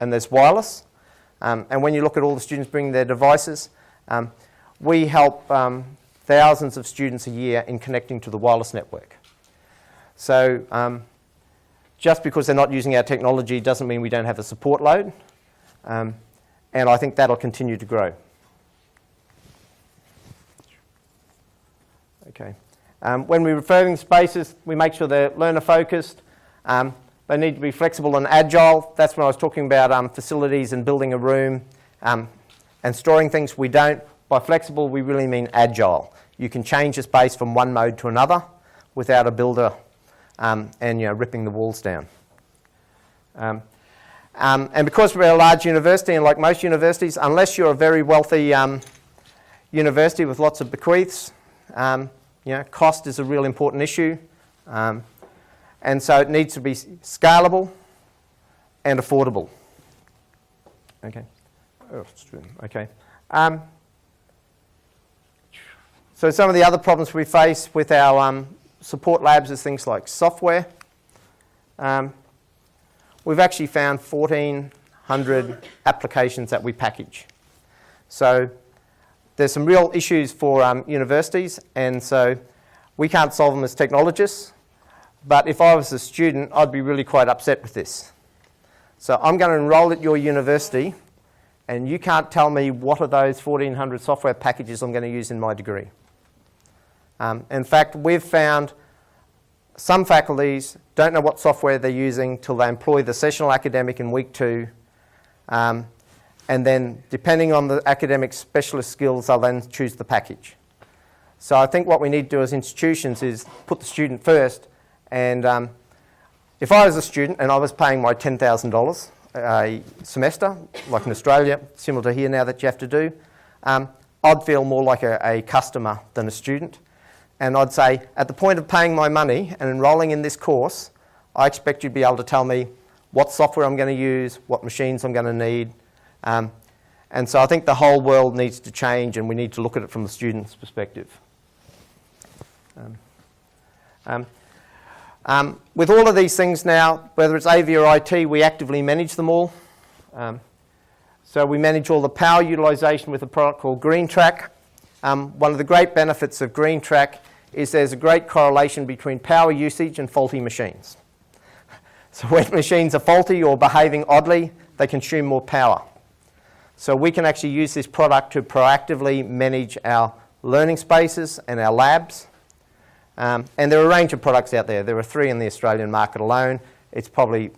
and there's wireless. And when you look at all the students bringing their devices, we help thousands of students a year in connecting to the wireless network. So just because they're not using our technology doesn't mean we don't have a support load, and I think that'll continue to grow. Okay. When we're referring spaces, we make sure they're learner-focused. They need to be flexible and agile. That's when I was talking about facilities and building a room and storing things. We don't. By flexible, we really mean agile. You can change the space from one mode to another without a builder and ripping the walls down. And because we're a large university, and like most universities, unless you're a very wealthy university with lots of bequeaths, cost is a real important issue. And so it needs to be scalable and affordable. Okay. Okay. So some of the other problems we face with our support labs is things like software. We've actually found 1,400 applications that we package. So there's some real issues for universities, and so we can't solve them as technologists, but if I was a student, I'd be really quite upset with this. So I'm going to enrol at your university, and you can't tell me what are those 1,400 software packages I'm going to use in my degree. In fact, we've found some faculties don't know what software they're using till they employ the sessional academic in week 2, and then depending on the academic specialist skills, they'll then choose the package. So I think what we need to do as institutions is put the student first, and if I was a student and I was paying my $10,000 a semester, like in Australia, similar to here now that you have to do, I'd feel more like a customer than a student. And I'd say, at the point of paying my money and enrolling in this course, I expect you to be able to tell me what software I'm going to use, what machines I'm going to need. And so I think the whole world needs to change, and we need to look at it from the student's perspective. With all of these things now, whether it's AV or IT, we actively manage them all. So we manage all the power utilisation with a product called GreenTrack. One of the great benefits of GreenTrack is there's a great correlation between power usage and faulty machines. So when machines are faulty or behaving oddly, they consume more power. So we can actually use this product to proactively manage our learning spaces and our labs. And there are a range of products out there. There are 3 in the Australian market alone. It's probably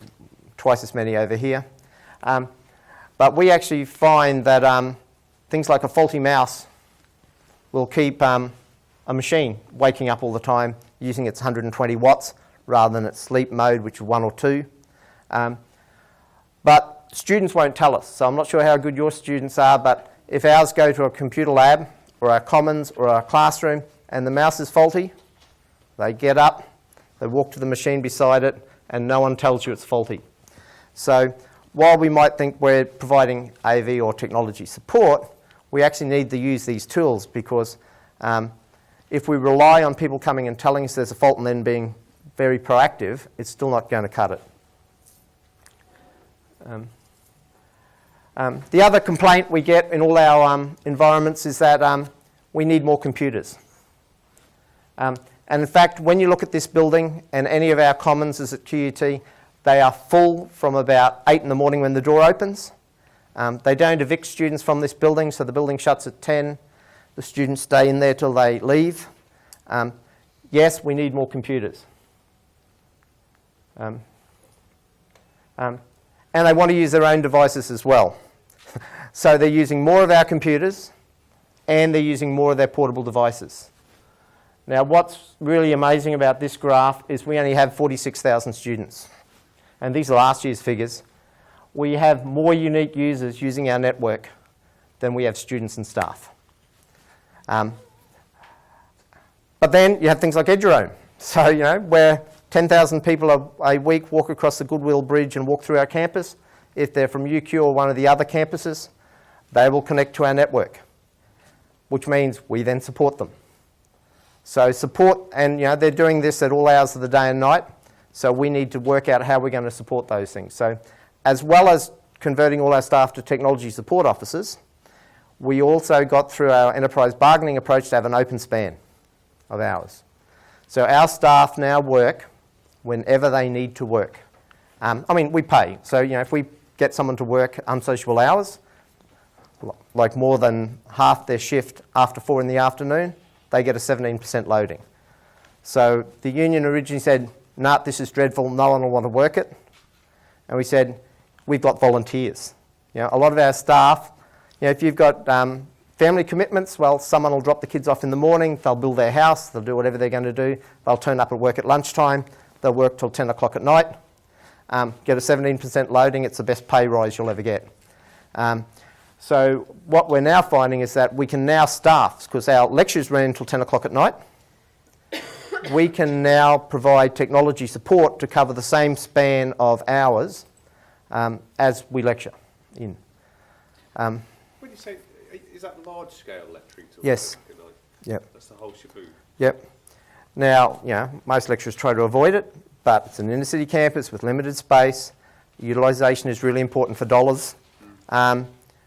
twice as many over here. But we actually find that things like a faulty mouse will keep a machine waking up all the time using its 120 watts rather than its sleep mode, which is 1 or 2. But students won't tell us. So I'm not sure how good your students are, but if ours go to a computer lab or our commons or our classroom and the mouse is faulty, they get up, they walk to the machine beside it, and no one tells you it's faulty. So while we might think we're providing AV or technology support, we actually need to use these tools, because if we rely on people coming and telling us there's a fault and then being very proactive, it's still not going to cut it. The other complaint we get in all our environments is that we need more computers. And in fact, when you look at this building and any of our commons as at QUT, they are full from about 8 in the morning when the door opens. They don't evict students from this building, so the building shuts at 10. The students stay in there till they leave. Yes, we need more computers. And they want to use their own devices as well. So they're using more of our computers, and they're using more of their portable devices. Now, what's really amazing about this graph is we only have 46,000 students. And these are last year's figures. We have more unique users using our network than we have students and staff. But then you have things like Eduroam. So, you know, where 10,000 people a week walk across the Goodwill Bridge and walk through our campus, if they're from UQ or one of the other campuses, they will connect to our network, which means we then support them. So support, and you know, they're doing this at all hours of the day and night, so we need to work out how we're going to support those things. So as well as converting all our staff to technology support officers, we also got through our enterprise bargaining approach to have an open span of hours. So our staff now work whenever they need to work. I mean, we pay. So, you know, if we get someone to work unsociable hours, like more than half their shift after 4 in the afternoon, they get a 17% loading. So the union originally said, nah, this is dreadful, no one will want to work it. And we said, we've got volunteers. You know, a lot of our staff, you know, if you've got family commitments, well, someone will drop the kids off in the morning, they'll build their house, they'll do whatever they're going to do, they'll turn up at work at lunchtime, they'll work till 10 o'clock at night, get a 17% loading, it's the best pay rise you'll ever get. So what we're now finding is that we can now staff, because our lectures run until 10 o'clock at night, we can now provide technology support to cover the same span of hours as we lecture in.
When you say, is that large-scale lecturing?
Yes. Yep.
That's the whole shaboodle.
Yep. Now, you know, most lecturers try to avoid it, but it's an inner-city campus with limited space. Utilisation is really important for dollars.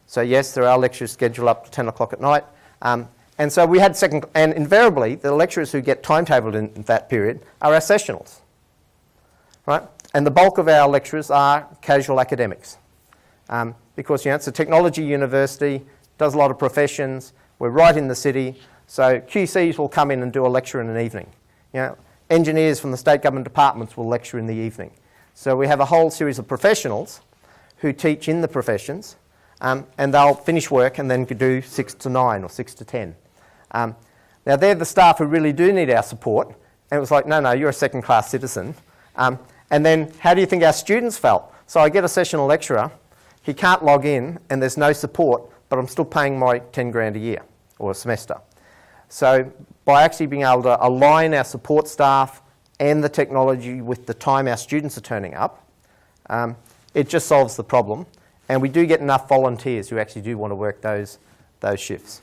So yes, there are lectures scheduled up to 10 o'clock at night. And so we had and invariably, the lecturers who get timetabled in that period are our sessionals. right? And the bulk of our lecturers are casual academics. Because, it's a technology university, does a lot of professions, we're right in the city, so QCs will come in and do a lecture in an evening. Engineers from the state government departments will lecture in the evening. So we have a whole series of professionals who teach in the professions, and they'll finish work and then do 6 to 9 or 6 to 10. Now they're the staff who really do need our support, and it was like, no, you're a second-class citizen. And then how do you think our students felt? So I get a sessional lecturer, he can't log in and there's no support, but I'm still paying my 10 grand a year or a semester. So by actually being able to align our support staff and the technology with the time our students are turning up, it just solves the problem. And we do get enough volunteers who actually do want to work those shifts.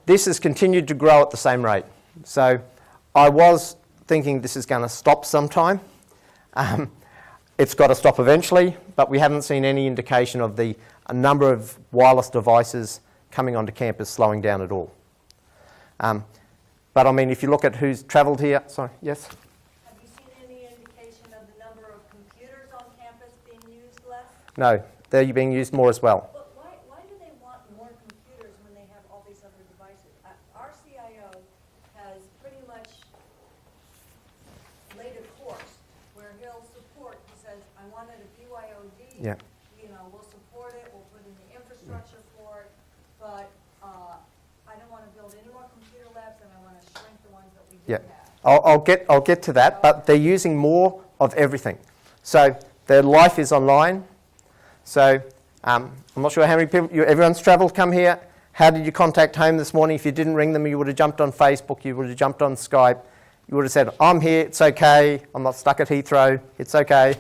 This has continued to grow at the same rate. So I was thinking this is going to stop sometime. It's got to stop eventually, but we haven't seen any indication of a number of wireless devices coming onto campus slowing down at all. But I mean, if you look at who's travelled here, sorry, yes?
Have you seen any indication of the number of computers on campus being used less?
No, they're being used more as well.
But why do they want more computers when they have all these other devices? Our CIO has pretty much laid a course where he'll support, he says, I wanted a BYOD,
Yeah.
We'll support it, we'll put in the infrastructure for it, but I don't want to build any more computer labs and I want to shrink the ones that we do
Yeah,
have.
I'll get to that, but they're using more of everything. So their life is online. So I'm not sure how many people, everyone's travelled, come here. How did you contact home this morning? If you didn't ring them, you would have jumped on Facebook, you would have jumped on Skype, you would have said, I'm here, it's okay, I'm not stuck at Heathrow, it's okay.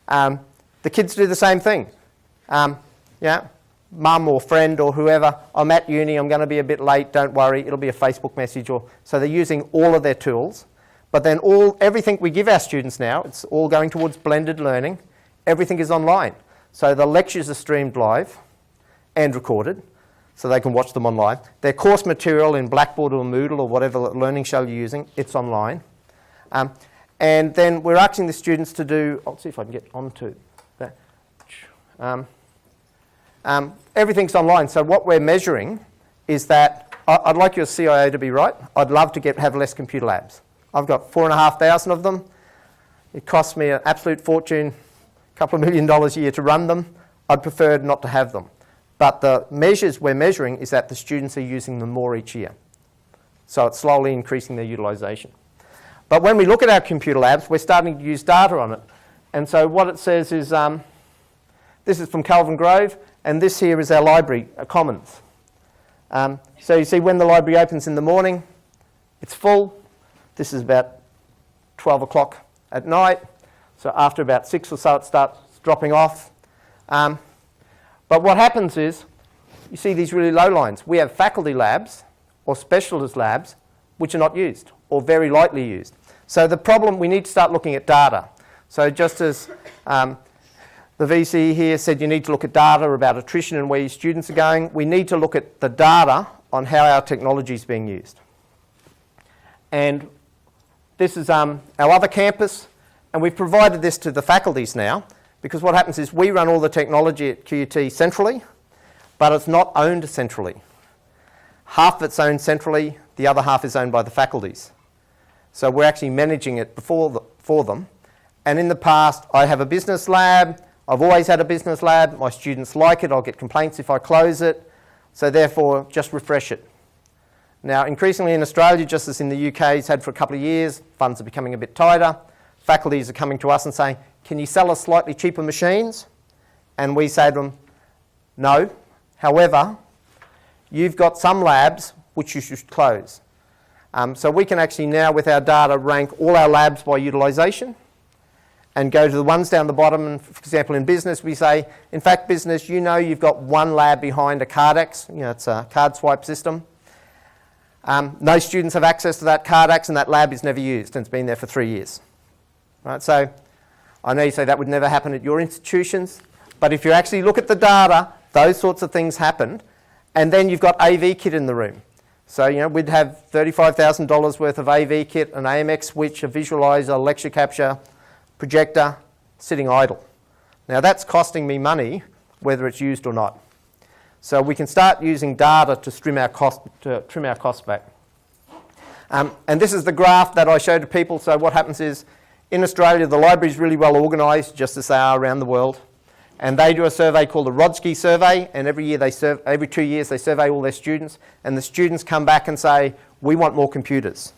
The kids do the same thing. Mum or friend or whoever, I'm at uni, I'm going to be a bit late, don't worry, it'll be a Facebook message. So they're using all of their tools. But then everything we give our students now, it's all going towards blended learning. Everything is online. So the lectures are streamed live and recorded, so they can watch them online. Their course material in Blackboard or Moodle or whatever learning shell you're using, it's online. And then we're asking the students to do, I'll see if I can get onto that. Everything's online, so what we're measuring is that, I'd like your CIO to be right, I'd love to have less computer labs. I've got 4,500 of them. It costs me an absolute fortune, a couple of $1 million a year to run them. I'd prefer not to have them. But the measures we're measuring is that the students are using them more each year. So it's slowly increasing their utilisation. But when we look at our computer labs, we're starting to use data on it. And so what it says is, this is from Calvin Grove, and this here is our library, commons. So you see when the library opens in the morning, it's full. This is about 12 o'clock at night. So after about 6 or so, it starts dropping off. But what happens is, you see these really low lines. We have faculty labs or specialist labs which are not used or very lightly used. So the problem, we need to start looking at data. So just as the VC here said you need to look at data about attrition and where your students are going, we need to look at the data on how our technology is being used. And this is our other campus, and we've provided this to the faculties now, because what happens is we run all the technology at QUT centrally, but it's not owned centrally. Half of it's owned centrally, the other half is owned by the faculties. So we're actually managing it for them. And in the past, I have a business lab. I've always had a business lab. My students like it. I'll get complaints if I close it. So therefore, just refresh it. Now, increasingly in Australia, just as in the UK, it's had for a couple of years, funds are becoming a bit tighter. Faculties are coming to us and saying, can you sell us slightly cheaper machines? And we say to them, no. However, you've got some labs which you should close. So we can actually now, with our data, rank all our labs by utilisation and go to the ones down the bottom. And for example, in business, we say, in fact, business, you know you've got one lab behind a Cardex. It's a card swipe system. No students have access to that Cardex, and that lab is never used, and it's been there for 3 years. Right, so I know you say that would never happen at your institutions, but if you actually look at the data, those sorts of things happened, and then you've got AV kit in the room. So, we'd have $35,000 worth of AV kit, an AMX switch, a visualizer, lecture capture, projector, sitting idle. Now that's costing me money, whether it's used or not. So we can start using data to trim our costs back. And this is the graph that I showed to people. So what happens is, in Australia, the library is really well organised, just as they are around the world. And they do a survey called the Rodsky survey, and every 2 years they survey all their students, and the students come back and say, we want more computers.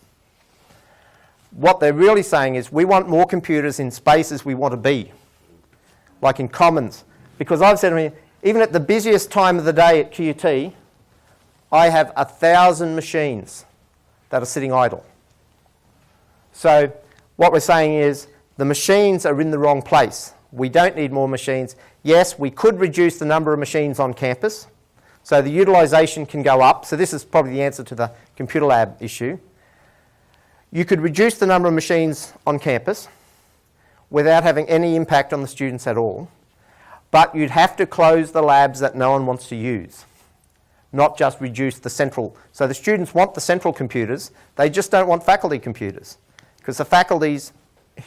What they're really saying is, we want more computers in spaces we want to be, like in commons. Because I've said to me, even at the busiest time of the day at QUT, I have 1,000 machines that are sitting idle. So what we're saying is, the machines are in the wrong place. We don't need more machines. Yes, we could reduce the number of machines on campus, so the utilisation can go up. So this is probably the answer to the computer lab issue. You could reduce the number of machines on campus without having any impact on the students at all, but you'd have to close the labs that no one wants to use, not just reduce the central. So the students want the central computers, they just don't want faculty computers, because the faculties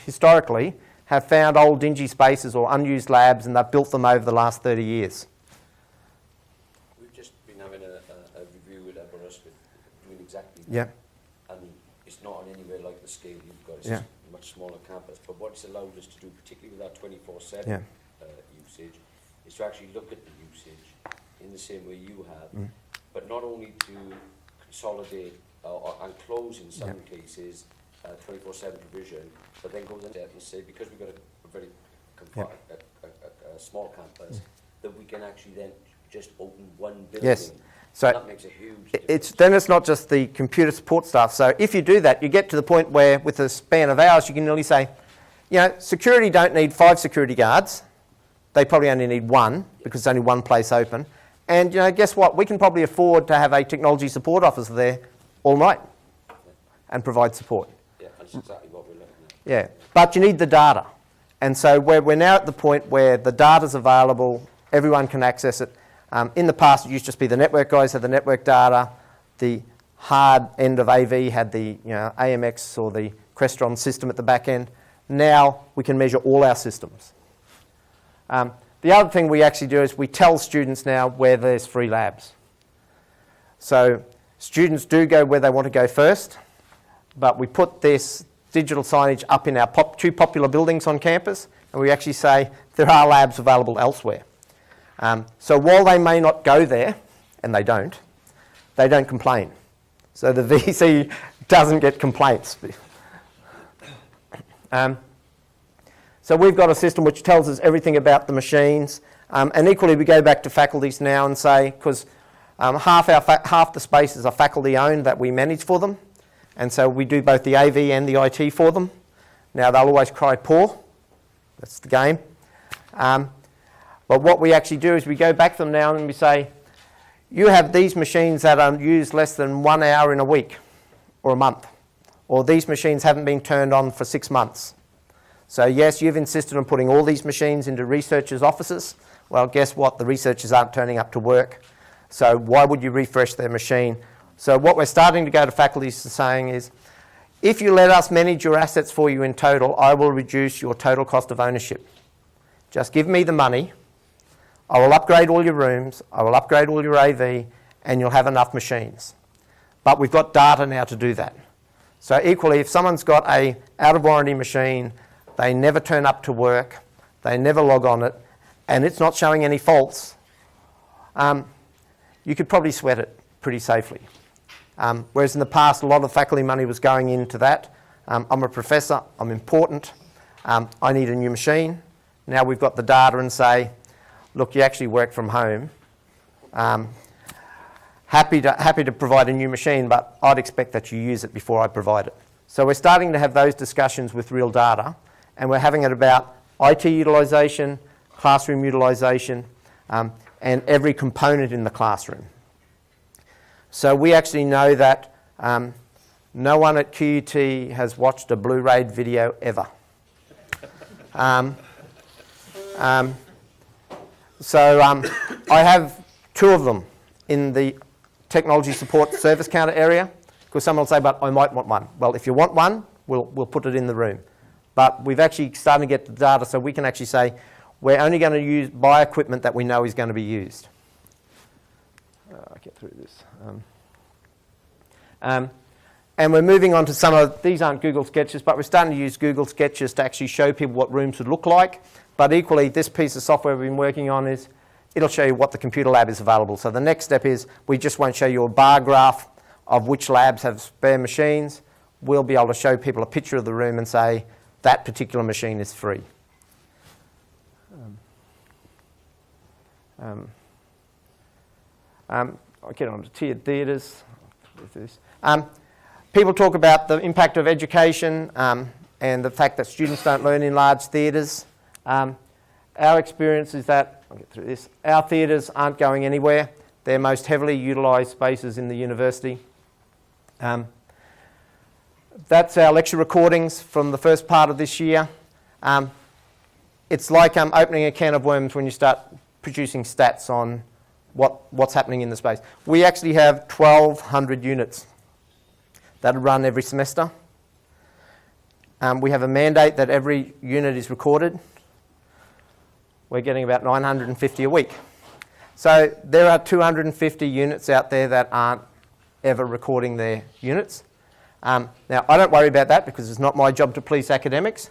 historically have found old dingy spaces or unused labs, and they've built them over the last 30 years.
We've just been having a review with Everest with doing exactly that.
Yeah.
And it's not in any way like the scale you've got. It's
Yeah.
just a much smaller campus. But what it's allowed us to do, particularly with our 24/7
Yeah.
usage, is to actually look at the usage in the same way you have, but not only to consolidate and close in some cases 24/7 provision, but then go to that and say, because we've got a very a small campus, that we can actually then just open one building.
Yes. So
that makes a huge difference.
then it's not just the computer support staff. So if you do that, you get to the point where, with a span of hours, you can nearly say, security don't need 5 security guards. They probably only need 1, because there's only one place open. And guess what? We can probably afford to have a technology support officer there all night and provide support.
Yeah, that's exactly what we're looking at.
Yeah, but you need the data. And so we're now at the point where the data's available, everyone can access it. In the past, it used to just be the network guys had the network data, the hard end of AV had the AMX or the Crestron system at the back end. Now we can measure all our systems. The other thing we actually do is we tell students now where there's free labs. So students do go where they want to go first, but we put this digital signage up in our 2 popular buildings on campus, and we actually say there are labs available elsewhere. So while they may not go there, and they don't complain. So the VC doesn't get complaints. So we've got a system which tells us everything about the machines, and equally we go back to faculties now and say, because half the spaces are faculty owned that we manage for them, and so we do both the AV and the IT for them. Now they'll always cry poor, that's the game. But what we actually do is we go back to them now and we say, you have these machines that are used less than 1 hour in a week or a month, or these machines haven't been turned on for 6 months. So yes, you've insisted on putting all these machines into researchers' offices. Well, guess what? The researchers aren't turning up to work. So why would you refresh their machine? So what we're starting to go to faculty saying is, if you let us manage your assets for you in total, I will reduce your total cost of ownership. Just give me the money. I will upgrade all your rooms. I will upgrade all your AV, and you'll have enough machines. But we've got data now to do that. So equally, if someone's got a out-of-warranty machine, they never turn up to work, they never log on it, and it's not showing any faults, you could probably sweat it pretty safely. Whereas in the past, a lot of faculty money was going into that. I'm a professor, I'm important, I need a new machine. Now we've got the data and say, look, you actually work from home. Happy to provide a new machine, but I'd expect that you use it before I provide it. So we're starting to have those discussions with real data, and we're having it about IT utilisation, classroom utilisation, and every component in the classroom. So we actually know that no one at QUT has watched a Blu-ray video ever. So I have 2 of them in the technology support service counter area, because someone will say, but I might want one. Well, if you want one, we'll put it in the room. But we've actually started to get the data so we can actually say, we're only going to buy equipment that we know is going to be used. I'll get through this. And we're moving on to some of, these aren't Google Sketches, but we're starting to use Google Sketches to actually show people what rooms would look like. But equally, this piece of software we've been working on is, it'll show you what the computer lab is available. So the next step is, we just won't show you a bar graph of which labs have spare machines. We'll be able to show people a picture of the room and say, that particular machine is free. I'll get on to tiered theatres. People talk about the impact of education and the fact that students don't learn in large theatres. Our experience is that, I'll get through this, our theatres aren't going anywhere. They're most heavily utilised spaces in the university. That's our lecture recordings from the first part of this year. It's like opening a can of worms when you start producing stats on what's happening in the space. We actually have 1,200 units that run every semester. We have a mandate that every unit is recorded. We're getting about 950 a week. So there are 250 units out there that aren't ever recording their units. Now, I don't worry about that because it's not my job to police academics.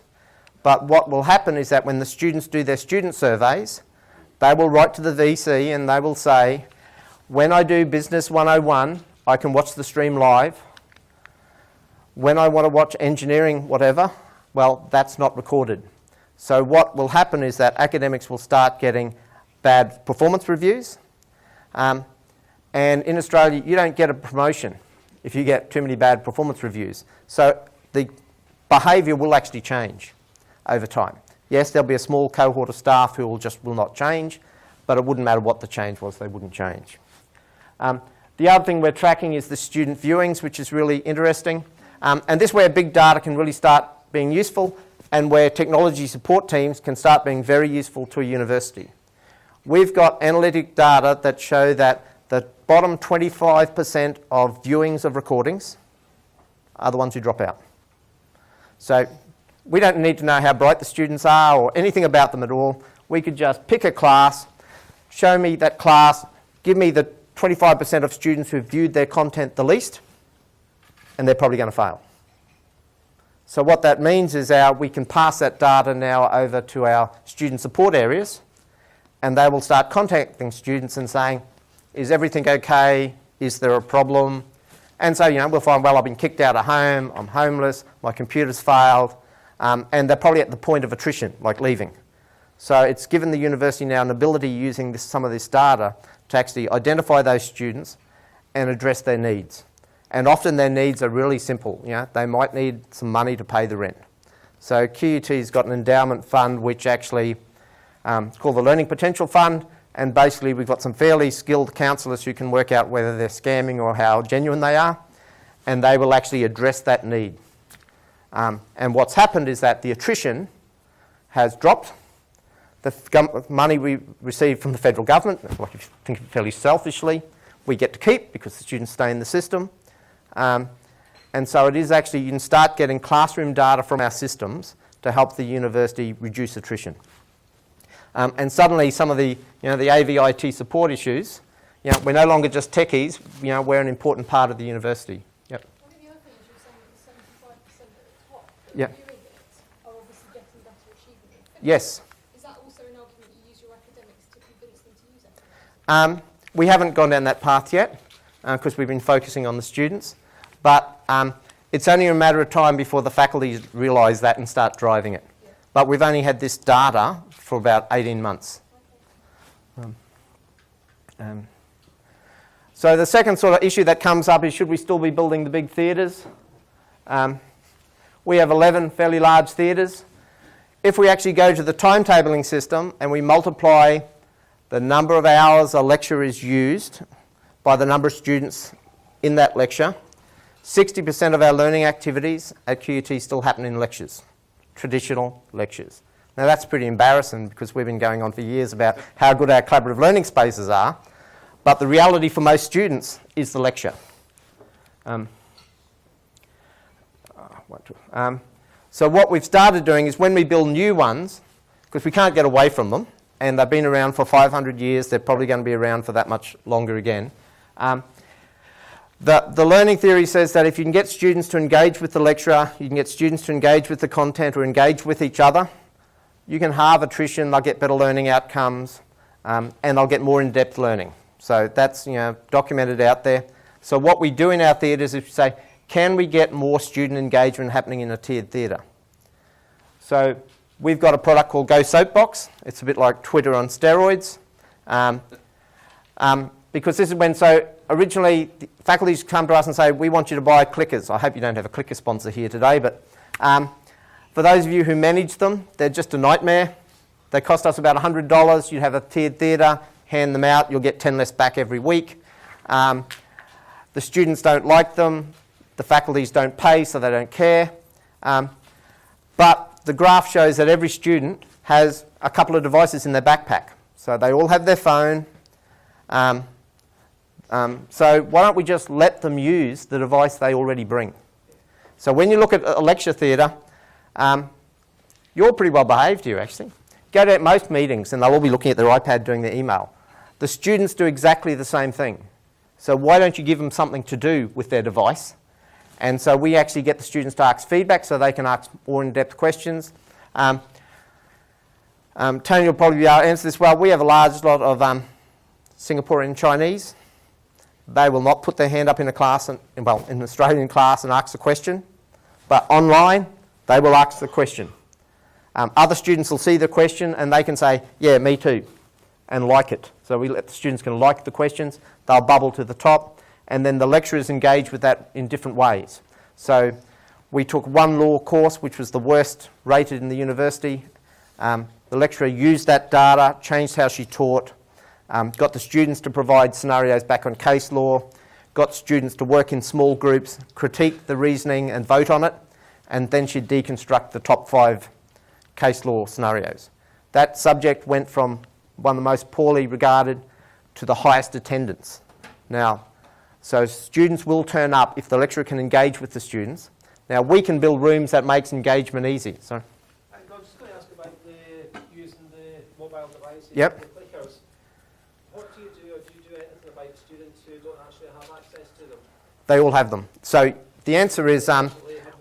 But what will happen is that when the students do their student surveys, they will write to the VC and they will say, when I do Business 101, I can watch the stream live. When I want to watch engineering, whatever, well, that's not recorded. So what will happen is that academics will start getting bad performance reviews. And in Australia, you don't get a promotion if you get too many bad performance reviews. So the behaviour will actually change over time. Yes, there'll be a small cohort of staff who will not change, but it wouldn't matter what the change was, they wouldn't change. The other thing we're tracking is the student viewings, which is really interesting. And this is where big data can really start being useful and where technology support teams can start being very useful to a university. We've got analytic data that show that the bottom 25% of viewings of recordings are the ones who drop out. So we don't need to know how bright the students are or anything about them at all. We could just pick a class, show me that class, give me the 25% of students who've viewed their content the least, and they're probably going to fail. So what that means is we can pass that data now over to our student support areas, and they will start contacting students and saying, is everything okay? Is there a problem? And so, we'll find, well, I've been kicked out of home, I'm homeless, my computer's failed, and they're probably at the point of attrition, like leaving. So it's given the university now an ability using some of this data to actually identify those students and address their needs. And often their needs are really simple. They might need some money to pay the rent. So QUT's got an endowment fund which actually it's called the Learning Potential Fund, and basically we've got some fairly skilled counsellors who can work out whether they're scamming or how genuine they are, and they will actually address that need. And what's happened is that the attrition has dropped. The money we receive from the federal government, if you think fairly selfishly, we get to keep because the students stay in the system. And so it is actually, you can start getting classroom data from our systems to help the university reduce attrition. And suddenly some of the, the AVIT support issues, we're no longer just techies, we're an important part of the university. Yep.
One of the other things you were saying is 75% at the top that
Yeah.
are doing it are obviously getting better achievement.
Yes.
Is that also an argument you use your academics to convince them to use it?
We haven't gone down that path yet because we've been focusing on the students, but it's only a matter of time before the faculty realise that and start driving it.
Yeah.
But we've only had this data for about 18 months. So the second sort of issue that comes up is, should we still be building the big theatres? We have 11 fairly large theatres. If we actually go to the timetabling system and we multiply the number of hours a lecture is used by the number of students in that lecture, 60% of our learning activities at QUT still happen in lectures, traditional lectures. Now that's pretty embarrassing because we've been going on for years about how good our collaborative learning spaces are, but the reality for most students is the lecture. So what we've started doing is when we build new ones, because we can't get away from them, and they've been around for 500 years, they're probably going to be around for that much longer again. The learning theory says that if you can get students to engage with the lecturer, you can get students to engage with the content or engage with each other, you can halve attrition, they'll get better learning outcomes, and they'll get more in-depth learning. So that's documented out there. So what we do in our theatres is we say, can we get more student engagement happening in a tiered theatre? So we've got a product called Go Soapbox. It's a bit like Twitter on steroids. Because this is when, so originally the faculties come to us and say, we want you to buy clickers. I hope you don't have a clicker sponsor here today, but for those of you who manage them, they're just a nightmare. They cost us about $100. You'd have a tiered theatre, hand them out, you'll get 10 less back every week. The students don't like them. The faculties don't pay, so they don't care. But the graph shows that every student has a couple of devices in their backpack. So they all have their phone. So why don't we just let them use the device they already bring? So when you look at a lecture theatre, you're pretty well behaved here actually. Go to most meetings and they'll all be looking at their iPad doing their email. The students do exactly the same thing. So why don't you give them something to do with their device? And so we actually get the students to ask feedback so they can ask more in-depth questions. Tony will probably be able to answer this well. We have a large lot of Singaporean Chinese. They will not put their hand up in a class, in an Australian class and ask a question. But online, they will ask the question. Other students will see the question and they can say, yeah, me too, and like it. So we let the students can like the questions. They'll bubble to the top. And then the lecturers engage with that in different ways. So we took one law course, which was the worst rated in the university. The lecturer used that data, changed how she taught, got the students to provide scenarios back on case law, got students to work in small groups, critique the reasoning and vote on it, and then she'd deconstruct the top 5 case law scenarios. That subject went from one of the most poorly regarded to the highest attendance. Now, so students will turn up if the lecturer can engage with the students. Now we can build rooms that makes engagement easy. Sorry.
I was just going to ask about using the mobile devices.
Yep.
The clickers. What do you do, or do you do anything about students who don't actually have access to them?
They all have them. So the answer is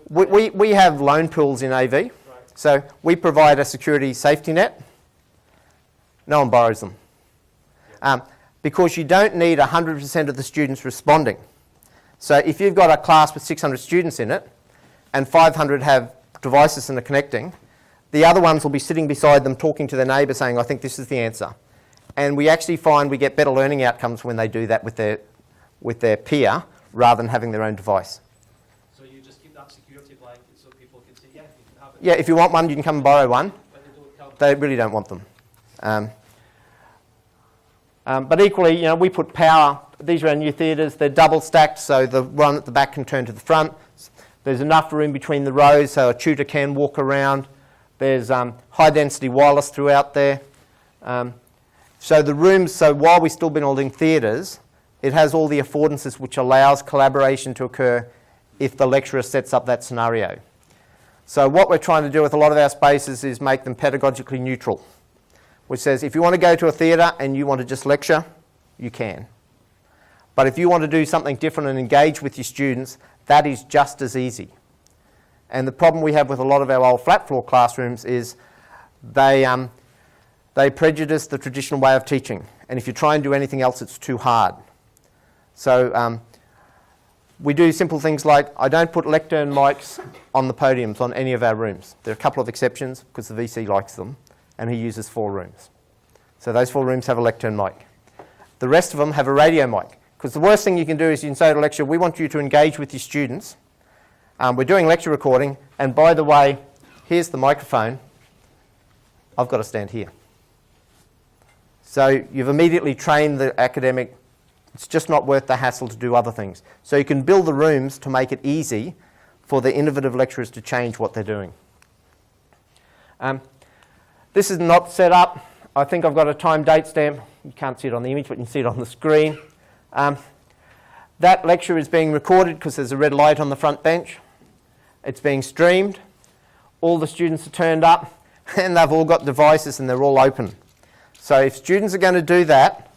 we have loan pools in AV. Right. So we provide a security safety net. No one borrows them. Because you don't need 100% of the students responding. So if you've got a class with 600 students in it and 500 have devices and are connecting, the other ones will be sitting beside them talking to their neighbour saying, I think this is the answer. And we actually find we get better learning outcomes when they do that with their peer rather than having their own device.
So you just keep that security blanket so people can say, yeah, you can have it.
Yeah, if you want one, you can come and borrow one.
But they don't come.
They really don't want them. But equally, we put power. These are our new theatres. They're double stacked, so the one at the back can turn to the front. There's enough room between the rows so a tutor can walk around. There's high density wireless throughout there. So the rooms, so while we're still building theatres, it has all the affordances which allows collaboration to occur if the lecturer sets up that scenario. So what we're trying to do with a lot of our spaces is make them pedagogically neutral, which says if you want to go to a theatre and you want to just lecture, you can. But if you want to do something different and engage with your students, that is just as easy. And the problem we have with a lot of our old flat floor classrooms is they prejudice the traditional way of teaching. And if you try and do anything else, it's too hard. So we do simple things like I don't put lectern mics on the podiums on any of our rooms. There are a couple of exceptions because the VC likes them and he uses 4 rooms. So those 4 rooms have a lectern mic. The rest of them have a radio mic because the worst thing you can do is you can say to a lecturer, we want you to engage with your students. We're doing lecture recording and by the way, here's the microphone. I've got to stand here. So you've immediately trained the academic. It's just not worth the hassle to do other things. So you can build the rooms to make it easy for the innovative lecturers to change what they're doing. This is not set up. I think I've got a time date stamp. You can't see it on the image, but you can see it on the screen. That lecture is being recorded because there's a red light on the front bench. It's being streamed. All the students are turned up and they've all got devices and they're all open. So if students are going to do that,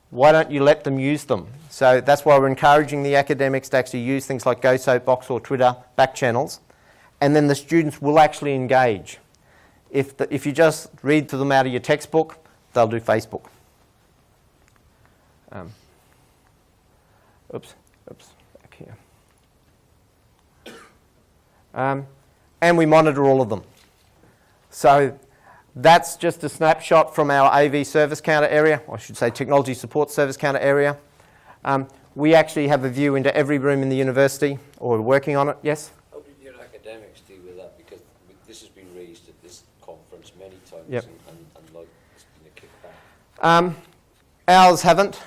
why don't you let them use them? So that's why we're encouraging the academics to actually use things like Go Soapbox or Twitter back channels, and then the students will actually engage. If you just read to them out of your textbook, they'll do Facebook. Back here. And we monitor all of them. So that's just a snapshot from our AV service counter area, or I should say technology support service counter area. We actually have a view into every room in the university, or we're working on it. Yes?
How did your academics deal with that? Because this has been raised at this conference many times,
yep.
and like it's been a kickback.
Ours haven't.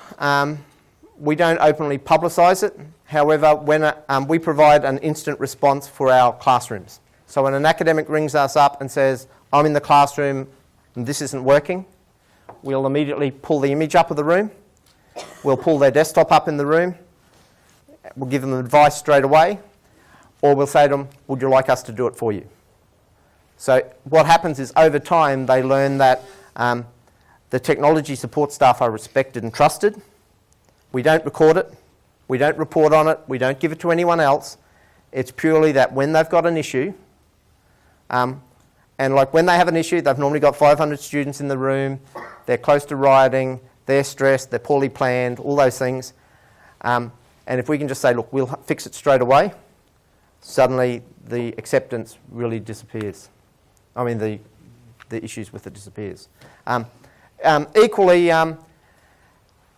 We don't openly publicise it. However, when we provide an instant response for our classrooms. So when an academic rings us up and says, I'm in the classroom and this isn't working, we'll immediately pull the image up of the room. We'll pull their desktop up in the room. We'll give them advice straight away. Or we'll say to them, would you like us to do it for you? So what happens is over time they learn that the technology support staff are respected and trusted. We don't record it. We don't report on it. We don't give it to anyone else. It's purely that when they've got an issue, and like when they have an issue, they've normally got 500 students in the room, they're close to rioting, they're stressed, they're poorly planned, all those things. And if we can just say, look, we'll fix it straight away, suddenly the acceptance really disappears. I mean, the issues with it disappears. Equally, our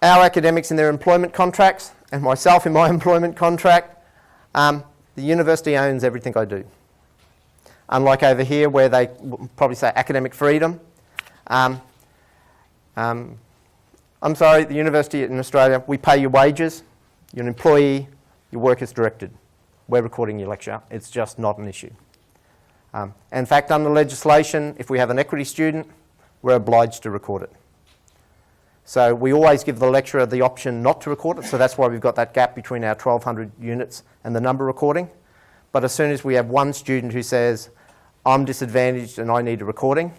academics in their employment contracts, and myself in my employment contract, the university owns everything I do. Unlike over here where they probably say academic freedom. I'm sorry, the university in Australia, we pay your wages, you're an employee, your work is directed. We're recording your lecture, it's just not an issue. In fact, under legislation, if we have an equity student, we're obliged to record it. So we always give the lecturer the option not to record it, so that's why we've got that gap between our 1,200 units and the number recording. But as soon as we have one student who says, I'm disadvantaged and I need a recording,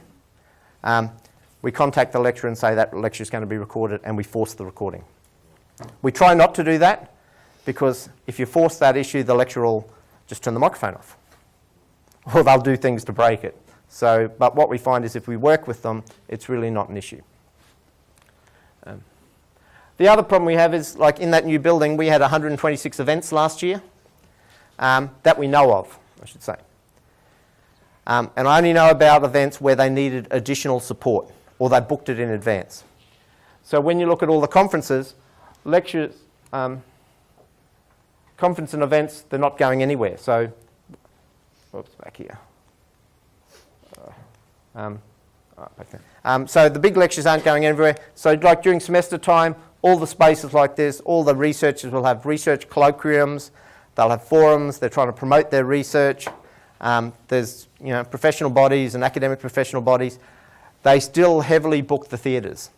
we contact the lecturer and say that lecture is going to be recorded, and we force the recording. We try not to do that, because if you force that issue, the lecturer will just turn the microphone off. Or they'll do things to break it. So, but what we find is if we work with them, it's really not an issue. The other problem we have is, like in that new building, we had 126 events last year that we know of, I should say. And I only know about events where they needed additional support or they booked it in advance. So when you look at all the conferences, lectures, conference and events, they're not going anywhere. So, whoops, back here. So the big lectures aren't going anywhere. So like during semester time, all the spaces like this, all the researchers will have research colloquiums, they'll have forums, they're trying to promote their research. There's professional bodies and academic professional bodies. They still heavily book the theatres.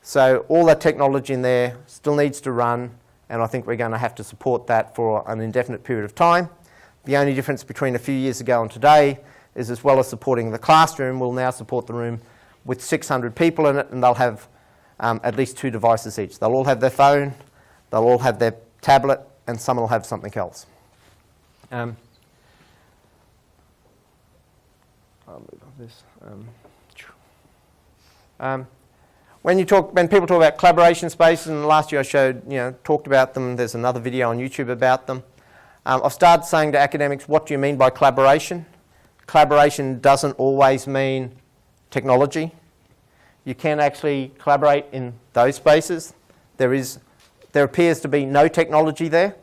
So all that technology in there still needs to run, and I think we're going to have to support that for an indefinite period of time. The only difference between a few years ago and today is, as well as supporting the classroom, we'll now support the room with 600 people in it, and they'll have at least 2 devices each. They'll all have their phone, they'll all have their tablet, and some will have something else. I'll move on this. When people talk about collaboration spaces, and last year I showed, talked about them. There's another video on YouTube about them. I've started saying to academics, what do you mean by collaboration? Collaboration doesn't always mean technology. You can actually collaborate in those spaces. There appears to be no technology there.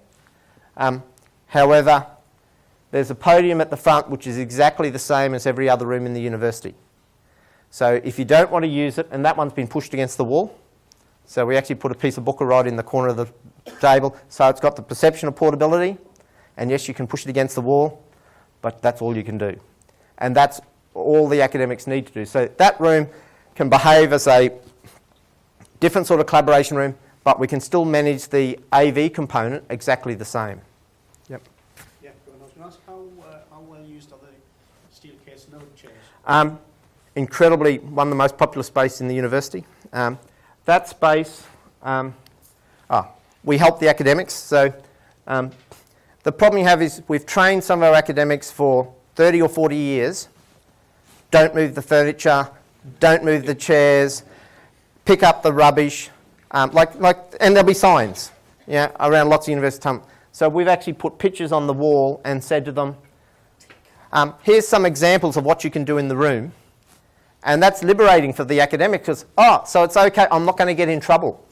However, there's a podium at the front which is exactly the same as every other room in the university. So if you don't want to use it, and that one's been pushed against the wall, so we actually put a piece of book right in the corner of the table, so it's got the perception of portability, and yes, you can push it against the wall, but that's all you can do. And that's all the academics need to do. So that room, can behave as a different sort of collaboration room, but we can still manage the AV component exactly the same. Yep.
Yeah, I was going to ask how well used are the steel case node chairs?
Incredibly, one of the most popular spaces in the university. That space, we help the academics. So the problem you have is we've trained some of our academics for 30 or 40 years. Don't move the furniture, don't move the chairs, pick up the rubbish, and there'll be signs, around lots of university. So we've actually put pictures on the wall and said to them, here's some examples of what you can do in the room. And that's liberating for the academics because, so it's okay, I'm not going to get in trouble.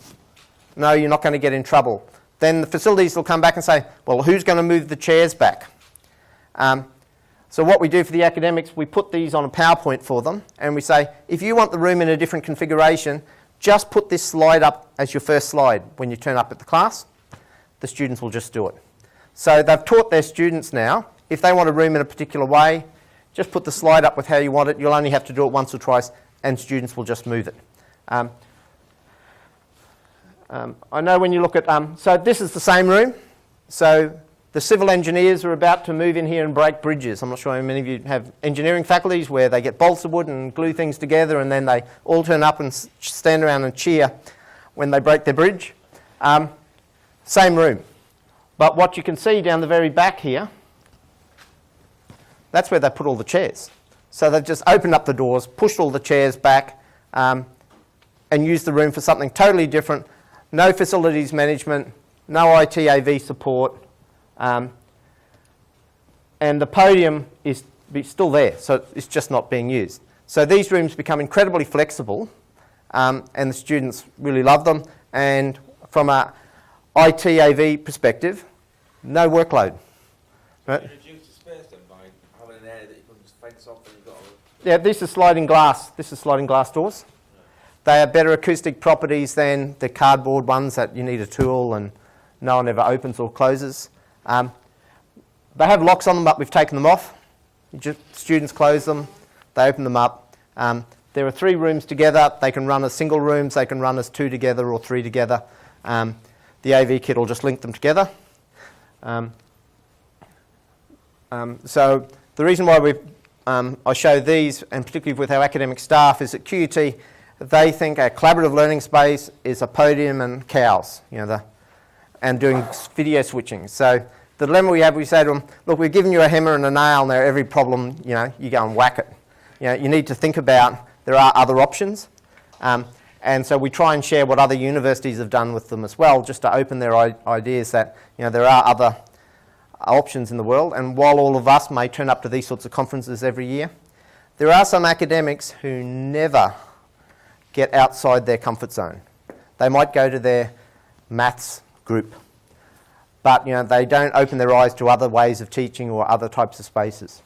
No, you're not going to get in trouble. Then the facilities will come back and say, well, who's going to move the chairs back? So what we do for the academics, we put these on a PowerPoint for them, and we say, if you want the room in a different configuration, just put this slide up as your first slide when you turn up at the class. The students will just do it. So they've taught their students now, if they want a room in a particular way, just put the slide up with how you want it. You'll only have to do it once or twice, and students will just move it. I know when you look at, so this is the same room. So the civil engineers are about to move in here and break bridges. I'm not sure how many of you have engineering faculties where they get balsa wood and glue things together, and then they all turn up and stand around and cheer when they break their bridge. Same room. But what you can see down the very back here, that's where they put all the chairs. So they've just opened up the doors, pushed all the chairs back, and used the room for something totally different. No facilities management, no IT AV support, and the podium is still there, so it's just not being used. So these rooms become incredibly flexible, and the students really love them. And from a IT AV perspective, no workload. Right?
Reduce the space then by having an area that you can just fence off and you've got
Yeah, this is sliding glass. This is sliding glass doors. They have better acoustic properties than the cardboard ones that you need a tool and no one ever opens or closes. They have locks on them, but we've taken them off. Students close them, they open them up. There are 3 rooms together. They can run as single rooms, they can run as 2 together or 3 together. The AV kit will just link them together. So the reason why I show these, and particularly with our academic staff, is at QUT they think a collaborative learning space is a podium and cows, and doing video switching. So the dilemma we have, we say to them, look, we've given you a hammer and a nail, now every problem, you go and whack it. You need to think about there are other options. And so we try and share what other universities have done with them as well, just to open their ideas that there are other options in the world. And while all of us may turn up to these sorts of conferences every year, there are some academics who never get outside their comfort zone. They might go to their maths group, but they don't open their eyes to other ways of teaching or other types of spaces.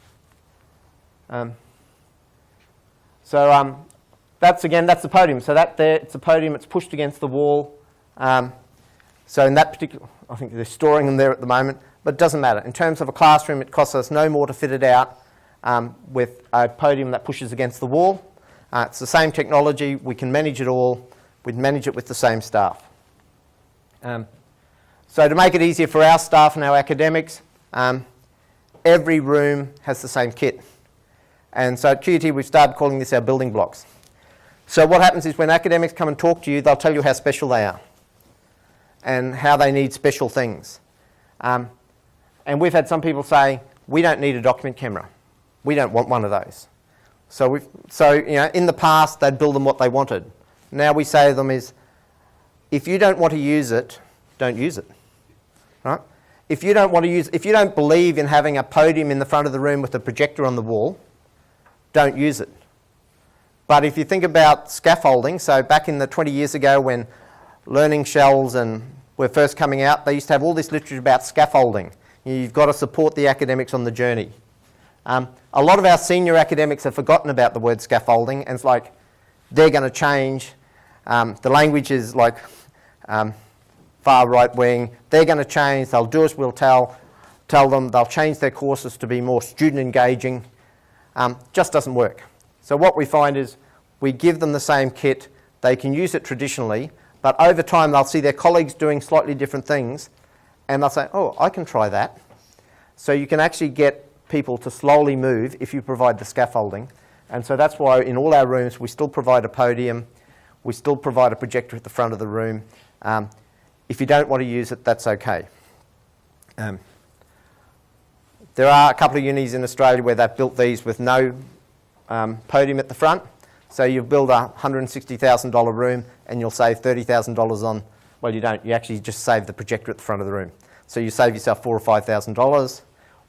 That's the podium. So that there, it's a podium, it's pushed against the wall. So in that particular, I think they're storing them there at the moment, but it doesn't matter. In terms of a classroom, it costs us no more to fit it out with a podium that pushes against the wall. It's the same technology, we can manage it all, we'd manage it with the same staff. So to make it easier for our staff and our academics, every room has the same kit. And so at QUT we've started calling this our building blocks. So what happens is when academics come and talk to you, they'll tell you how special they are and how they need special things. And we've had some people say, we don't need a document camera. We don't want one of those. So in the past, they'd build them what they wanted. Now we say to them is, if you don't want to use it, don't use it. Right? If you don't believe in having a podium in the front of the room with a projector on the wall, don't use it. But if you think about scaffolding, so back in the 20 years ago when learning shells were first coming out, they used to have all this literature about scaffolding. You've got to support the academics on the journey. A lot of our senior academics have forgotten about the word scaffolding, and it's like they're going to change. The language is like far right wing. They're going to change. They'll do as we'll tell them. They'll change their courses to be more student engaging. Just doesn't work. So what we find is We give them the same kit. They can use it traditionally, but over time they'll see their colleagues doing slightly different things, and they'll say, oh, I can try that. So you can actually get people to slowly move if you provide the scaffolding. And so that's why in all our rooms we still provide a podium, we still provide a projector at the front of the room. If you don't want to use it, that's okay. There are a couple of unis in Australia where they've built these with no podium at the front. So you build a $160,000 room and you'll save $30,000 on, well, you don't, you actually just save the projector at the front of the room. So you save yourself $4,000 or $5,000.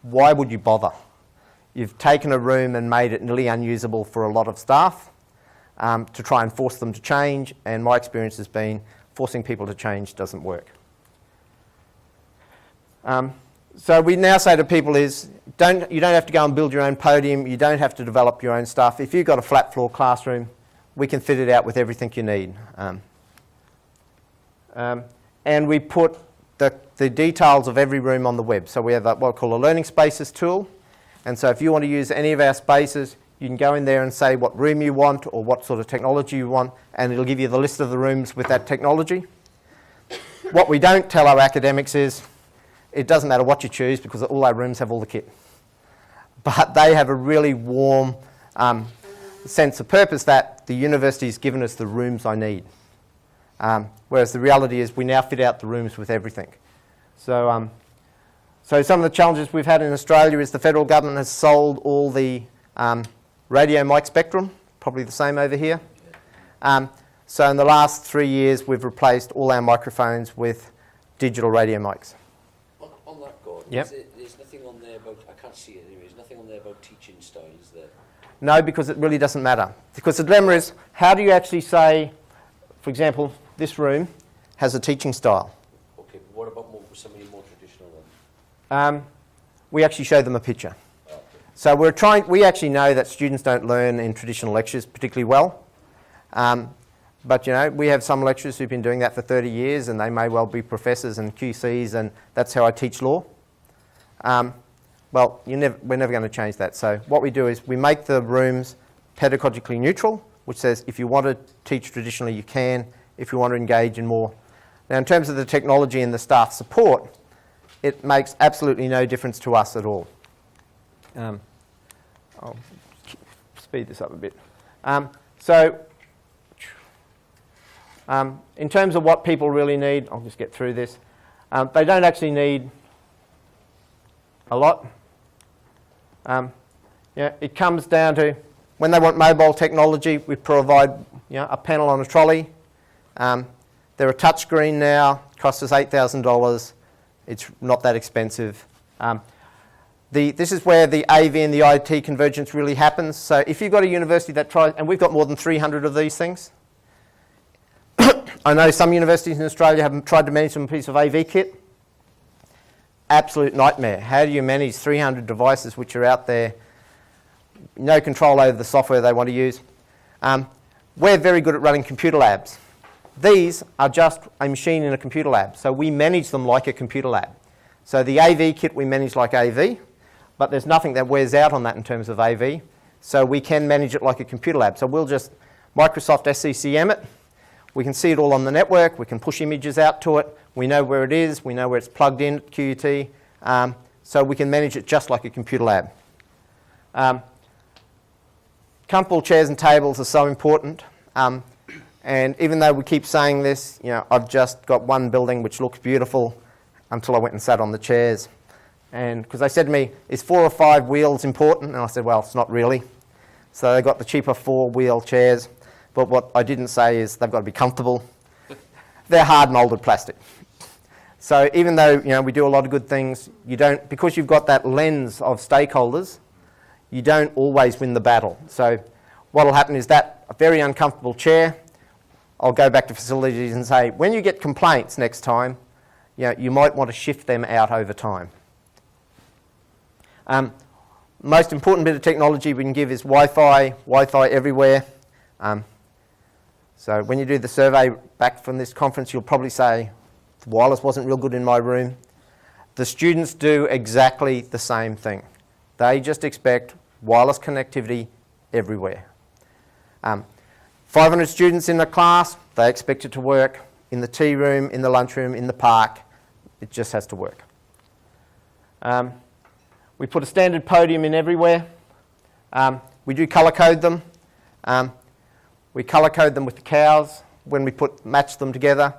Why would you bother? You've taken a room and made it nearly unusable for a lot of staff to try and force them to change, and my experience has been forcing people to change doesn't work. So we now say to people is, you don't have to go and build your own podium, you don't have to develop your own stuff. If you've got a flat floor classroom, we can fit it out with everything you need. And we put the details of every room on the web. So we have what we call a learning spaces tool. And so if you want to use any of our spaces, you can go in there and say what room you want or what sort of technology you want, and it'll give you the list of the rooms with that technology. What we don't tell our academics is, it doesn't matter what you choose because all our rooms have all the kit. But they have a really warm sense of purpose that the university's given us the rooms I need. Whereas the reality is we now fit out the rooms with everything. So some of the challenges we've had in Australia is the federal government has sold all the radio mic spectrum, probably the same over here. So in the last 3 years we've replaced all our microphones with digital radio mics.
On that, Gordon,
yep.
There's nothing on there about, I can't see it anyway, there's nothing on there about teaching styles there.
No, because it really doesn't matter. Because the dilemma is, how do you actually say, for example, this room has a teaching style?
Okay, but what about somebody more traditional then?
We actually show them a picture.
Okay.
So we actually know that students don't learn in traditional lectures particularly well. But, you know, we have some lecturers who've been doing that for 30 years and they may well be professors and QCs, and that's how I teach law. Well, we're never going to change that. So what we do is we make the rooms pedagogically neutral, which says if you want to teach traditionally, you can. If you want to engage in more. Now, in terms of the technology and the staff support, it makes absolutely no difference to us at all. I'll speed this up a bit. In terms of what people really need, I'll just get through this. They don't actually need a lot. It comes down to when they want mobile technology, we provide a panel on a trolley. They're a touchscreen now, costs us $8,000. It's not that expensive. This is where the AV and the IT convergence really happens. So if you've got a university that tries, and we've got more than 300 of these things. I know some universities in Australia have tried to manage some piece of AV kit. Absolute nightmare. How do you manage 300 devices which are out there? No control over the software they want to use. We're very good at running computer labs. These are just a machine in a computer lab. So we manage them like a computer lab. So the AV kit we manage like AV, but there's nothing that wears out on that in terms of AV. So we can manage it like a computer lab. So we'll just Microsoft SCCM it. We can see it all on the network. We can push images out to it. We know where it is. We know where it's plugged in at QUT. So we can manage it just like a computer lab. Comfortable chairs and tables are so important. And even though we keep saying this, I've just got one building which looks beautiful until I went and sat on the chairs. And because they said to me, is 4 or 5 wheels important? And I said, well, it's not really. So they got the cheaper 4-wheel chairs. But what I didn't say is they've got to be comfortable. They're hard moulded plastic. So even though we do a lot of good things, because you've got that lens of stakeholders, you don't always win the battle. So what will happen is that a very uncomfortable chair, I'll go back to facilities and say, when you get complaints next time, you might want to shift them out over time. Most important bit of technology we can give is Wi-Fi everywhere. So when you do the survey back from this conference, you'll probably say, the wireless wasn't real good in my room. The students do exactly the same thing. They just expect wireless connectivity everywhere. 500 students in a class, they expect it to work in the tea room, in the lunchroom, in the park. It just has to work. We put a standard podium in everywhere. We do colour code them. We colour code them with the cows when we match them together.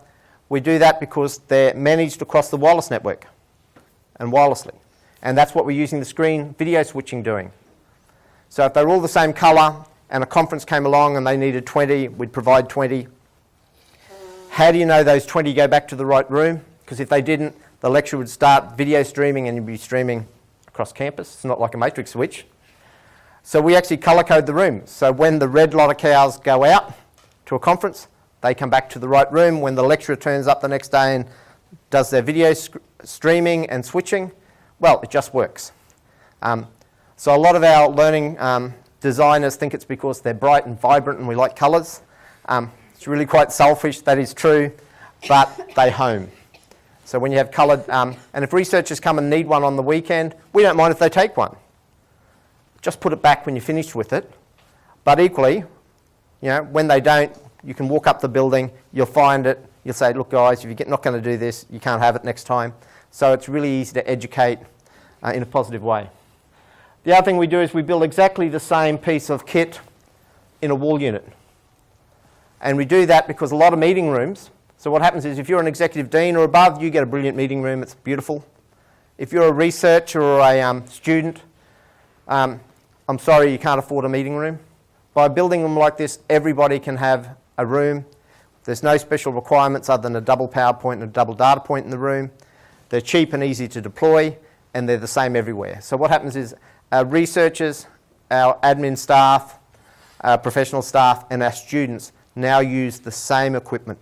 We do that because they're managed across the wireless network and wirelessly. And that's what we're using the screen video switching doing. So if they're all the same colour and a conference came along and they needed 20, we'd provide 20. How do you know those 20 go back to the right room? Because if they didn't, the lecturer would start video streaming and you'd be streaming across campus. It's not like a matrix switch. So we actually colour code the rooms. So when the red lot of cows go out to a conference, they come back to the right room. When the lecturer turns up the next day and does their video streaming and switching, well, it just works. So a lot of our learning designers think it's because they're bright and vibrant and we like colours. It's really quite selfish, that is true, but they home. So when you have coloured, and if researchers come and need one on the weekend, we don't mind if they take one. Just put it back when you're finished with it. But equally, you know, when they don't, you can walk up the building, you'll find it, you'll say, look guys, if you're not going to do this, you can't have it next time. So it's really easy to educate in a positive way. The other thing we do is we build exactly the same piece of kit in a wall unit. And we do that because a lot of meeting rooms, so what happens is if you're an executive dean or above, you get a brilliant meeting room, it's beautiful. If you're a researcher or a student, I'm sorry you can't afford a meeting room. By building them like this, everybody can have a room. There's no special requirements other than a double PowerPoint and a double data point in the room. They're cheap and easy to deploy, and they're the same everywhere. So what happens is our researchers, our admin staff, our professional staff, and our students now use the same equipment.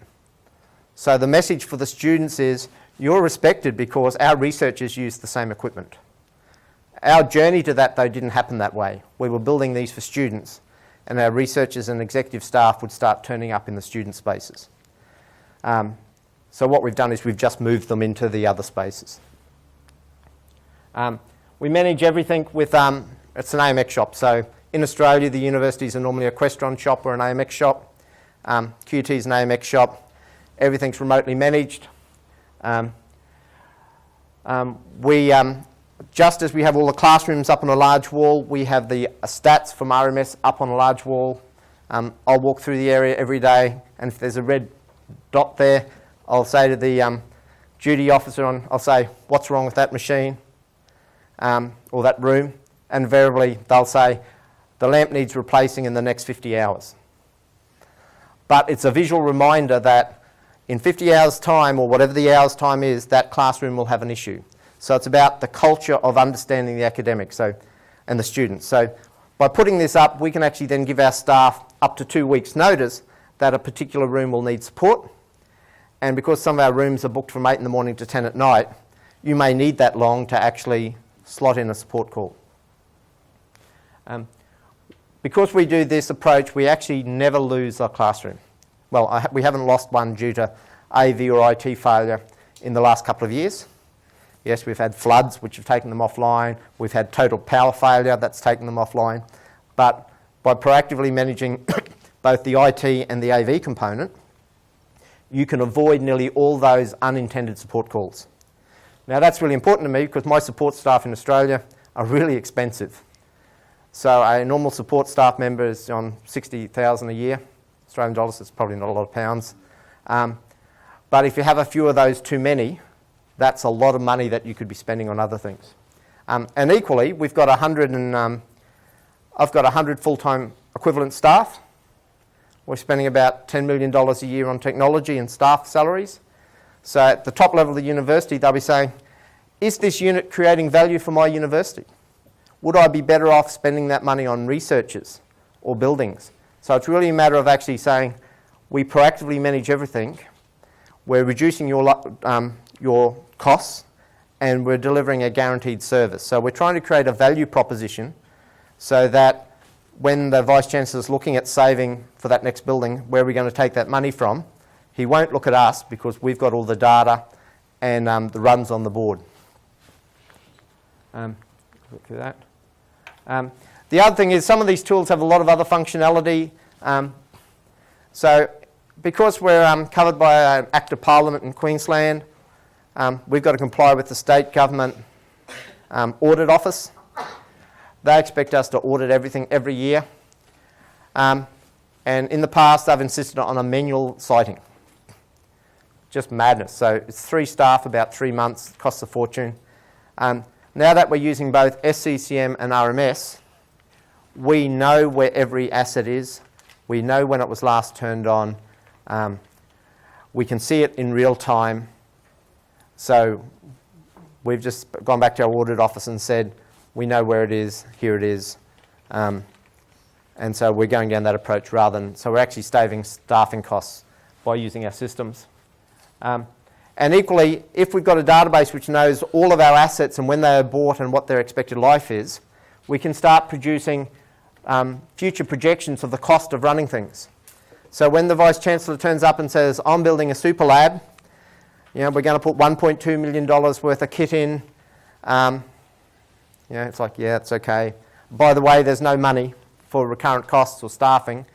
So the message for the students is, you're respected because our researchers use the same equipment. Our journey to that, though, didn't happen that way. We were building these for students, and our researchers and executive staff would start turning up in the student spaces. So what we've done is we've just moved them into the other spaces. We manage everything with, it's an AMX shop. So in Australia, the universities are normally a Questron shop or an AMX shop. QT is an AMX shop. Everything's remotely managed. Just as we have all the classrooms up on a large wall, we have the stats from RMS up on a large wall. I'll walk through the area every day, and if there's a red dot there, I'll say to the duty officer, I'll say, what's wrong with that machine or that room? And invariably, they'll say, the lamp needs replacing in the next 50 hours. But it's a visual reminder that in 50 hours' time, or whatever the hours' time is, that classroom will have an issue. So it's about the culture of understanding the academics and the students. So by putting this up, we can actually then give our staff up to 2 weeks' notice that a particular room will need support. And because some of our rooms are booked from 8 in the morning to 10 at night, you may need that long to actually slot in a support call. Because we do this approach, we actually never lose our classroom. Well, we haven't lost one due to AV or IT failure in the last couple of years. Yes, we've had floods, which have taken them offline. We've had total power failure, that's taken them offline. But by proactively managing both the IT and the AV component, you can avoid nearly all those unintended support calls. Now, that's really important to me because my support staff in Australia are really expensive. So a normal support staff member is on 60,000 a year. Australian dollars, it's probably not a lot of pounds. But if you have a few of those too many, that's a lot of money that you could be spending on other things. And equally, we've got I've got 100 full-time equivalent staff. We're spending about $10 million a year on technology and staff salaries. So at the top level of the university, they'll be saying, is this unit creating value for my university? Would I be better off spending that money on researchers or buildings? So it's really a matter of actually saying, we proactively manage everything. We're reducing your costs, and we're delivering a guaranteed service. So we're trying to create a value proposition so that when the Vice-Chancellor is looking at saving for that next building, where we're going to take that money from, he won't look at us because we've got all the data and the runs on the board. Look through that. The other thing is some of these tools have a lot of other functionality. So because we're covered by an Act of Parliament in Queensland, we've got to comply with the state government audit office. They expect us to audit everything every year. And in the past, they've insisted on a manual citing. Just madness. So it's 3 staff, about 3 months, costs a fortune. Now that we're using both SCCM and RMS, we know where every asset is. We know when it was last turned on. We can see it in real time. So we've just gone back to our audit office and said, we know where it is, here it is. And so we're going down that approach rather than, so we're actually saving staffing costs by using our systems. And equally, if we've got a database which knows all of our assets and when they are bought and what their expected life is, we can start producing future projections of the cost of running things. So when the Vice-Chancellor turns up and says, I'm building a super lab, we're going to put $1.2 million worth of kit in, it's like, yeah, it's okay. By the way, there's no money for recurrent costs or staffing.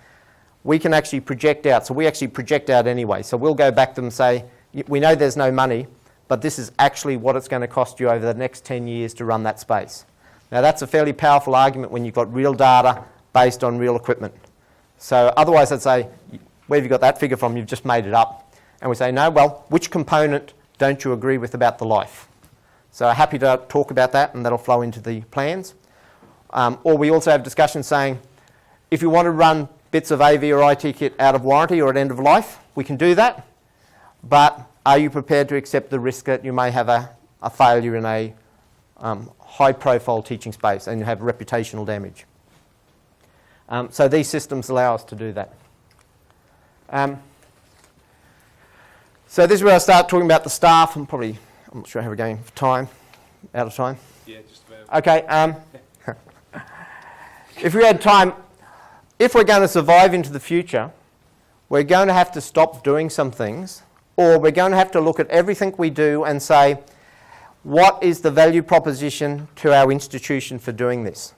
We can actually project out. So we actually project out anyway. So we'll go back to them and say, we know there's no money, but this is actually what it's going to cost you over the next 10 years to run that space. Now that's a fairly powerful argument when you've got real data based on real equipment. So otherwise I'd say, where have you got that figure from? You've just made it up. And we say, no, well, which component don't you agree with about the life? So happy to talk about that, and that'll flow into the plans. Or we also have discussions saying, if you want to run bits of AV or IT kit out of warranty or at end of life, we can do that. But are you prepared to accept the risk that you may have a failure in a high-profile teaching space and you have reputational damage? So these systems allow us to do that. So this is where I start talking about the staff. I'm not sure how we're going for time. Out of time?
Yeah, just about.
Okay. If we had time, if we're going to survive into the future, we're going to have to stop doing some things, or we're going to have to look at everything we do and say, what is the value proposition to our institution for doing this?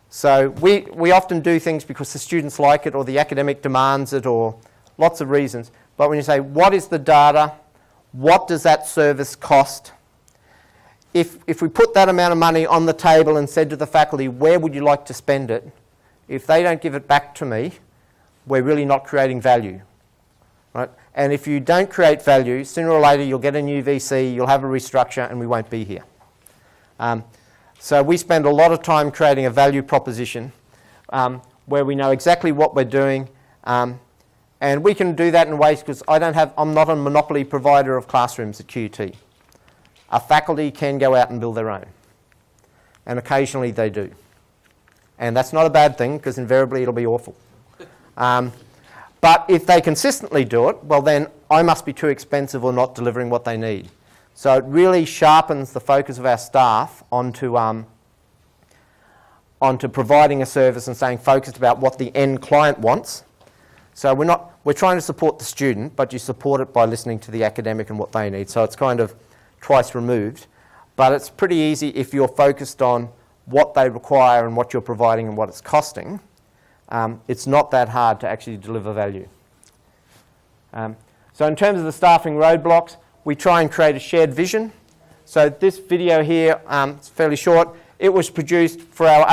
So we often do things because the students like it or the academic demands it or lots of reasons. But when you say, what is the data? What does that service cost? If we put that amount of money on the table and said to the faculty, where would you like to spend it? If they don't give it back to me, we're really not creating value. Right? And if you don't create value, sooner or later you'll get a new VC, you'll have a restructure, and we won't be here. So we spend a lot of time creating a value proposition where we know exactly what we're doing, and we can do that in ways because I'm not a monopoly provider of classrooms at QUT. A faculty can go out and build their own, and occasionally they do. And that's not a bad thing because invariably it'll be awful. But if they consistently do it, well then I must be too expensive or not delivering what they need. So it really sharpens the focus of our staff onto providing a service and staying focused about what the end client wants. So we're trying to support the student, but you support it by listening to the academic and what they need. So it's kind of twice removed. But it's pretty easy if you're focused on what they require and what you're providing and what it's costing. It's not that hard to actually deliver value. So in terms of the staffing roadblocks, we try and create a shared vision. So this video here, it's fairly short. It was produced for our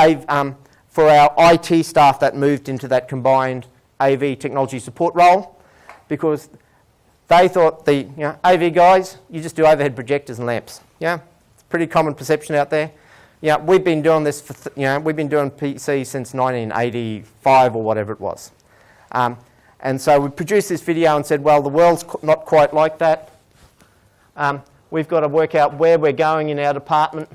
IT staff that moved into that combined AV technology support role, because they thought AV guys, you just do overhead projectors and lamps. Yeah, it's a pretty common perception out there. Yeah, we've been doing this for we've been doing PC since 1985 or whatever it was. And so we produced this video and said, well, the world's not quite like that. We've got to work out where we're going in our department.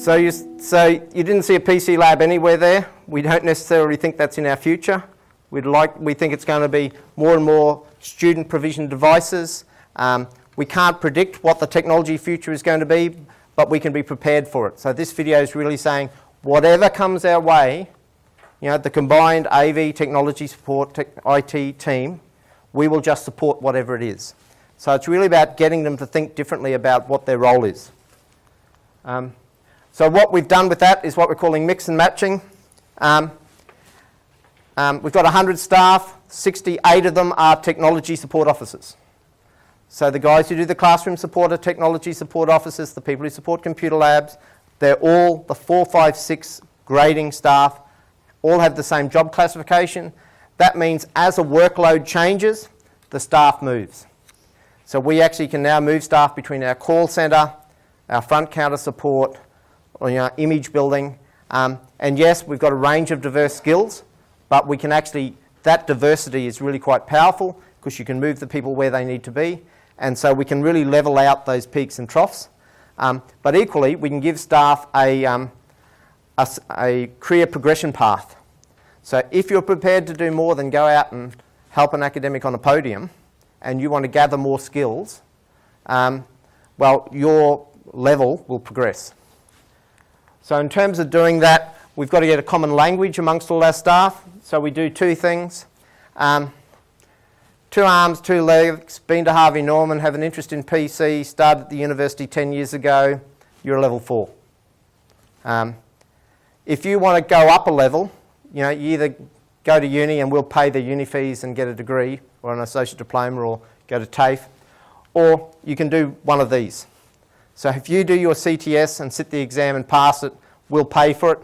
So you didn't see a PC lab anywhere there. We don't necessarily think that's in our future. We think it's going to be more and more student provisioned devices. We can't predict what the technology future is going to be, but we can be prepared for it. So this video is really saying whatever comes our way, the combined AV technology support IT team, we will just support whatever it is. So it's really about getting them to think differently about what their role is. So what we've done with that is what we're calling mix and matching. We've got 100 staff, 68 of them are technology support officers. So the guys who do the classroom support are technology support officers, the people who support computer labs, they're all the 4, 5, 6 grading staff, all have the same job classification. That means as a workload changes, the staff moves. So we actually can now move staff between our call centre, our front counter support, or image building. And yes, we've got a range of diverse skills, but we can actually, that diversity is really quite powerful because you can move the people where they need to be. And so we can really level out those peaks and troughs. But equally, we can give staff a career progression path. So if you're prepared to do more than go out and help an academic on a podium, and you want to gather more skills, well, your level will progress. So in terms of doing that, we've got to get a common language amongst all our staff. So we do 2 things. 2 arms, 2 legs, been to Harvey Norman, have an interest in PC, started at the university 10 years ago, you're a level 4. If you want to go up a level, you either go to uni and we'll pay the uni fees and get a degree or an associate diploma or go to TAFE, or you can do one of these. So if you do your CTS and sit the exam and pass it, we'll pay for it.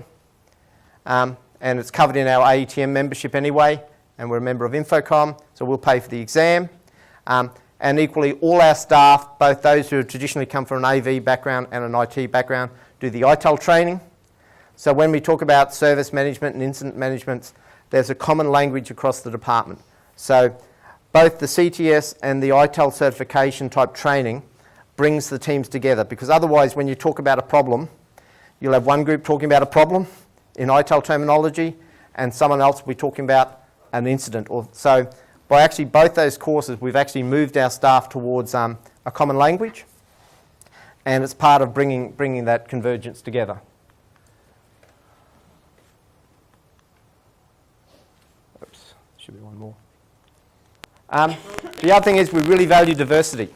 And it's covered in our AETM membership anyway, and we're a member of Infocom, so we'll pay for the exam. And equally, all our staff, both those who have traditionally come from an AV background and an IT background, do the ITEL training. So when we talk about service management and incident management, there's a common language across the department. So both the CTS and the ITEL certification type training brings the teams together, because otherwise when you talk about a problem, you'll have one group talking about a problem in ITEL terminology and someone else will be talking about an incident. So by actually both those courses, we've actually moved our staff towards a common language, and it's part of bringing that convergence together. Oops, should be one more. The other thing is we really value diversity.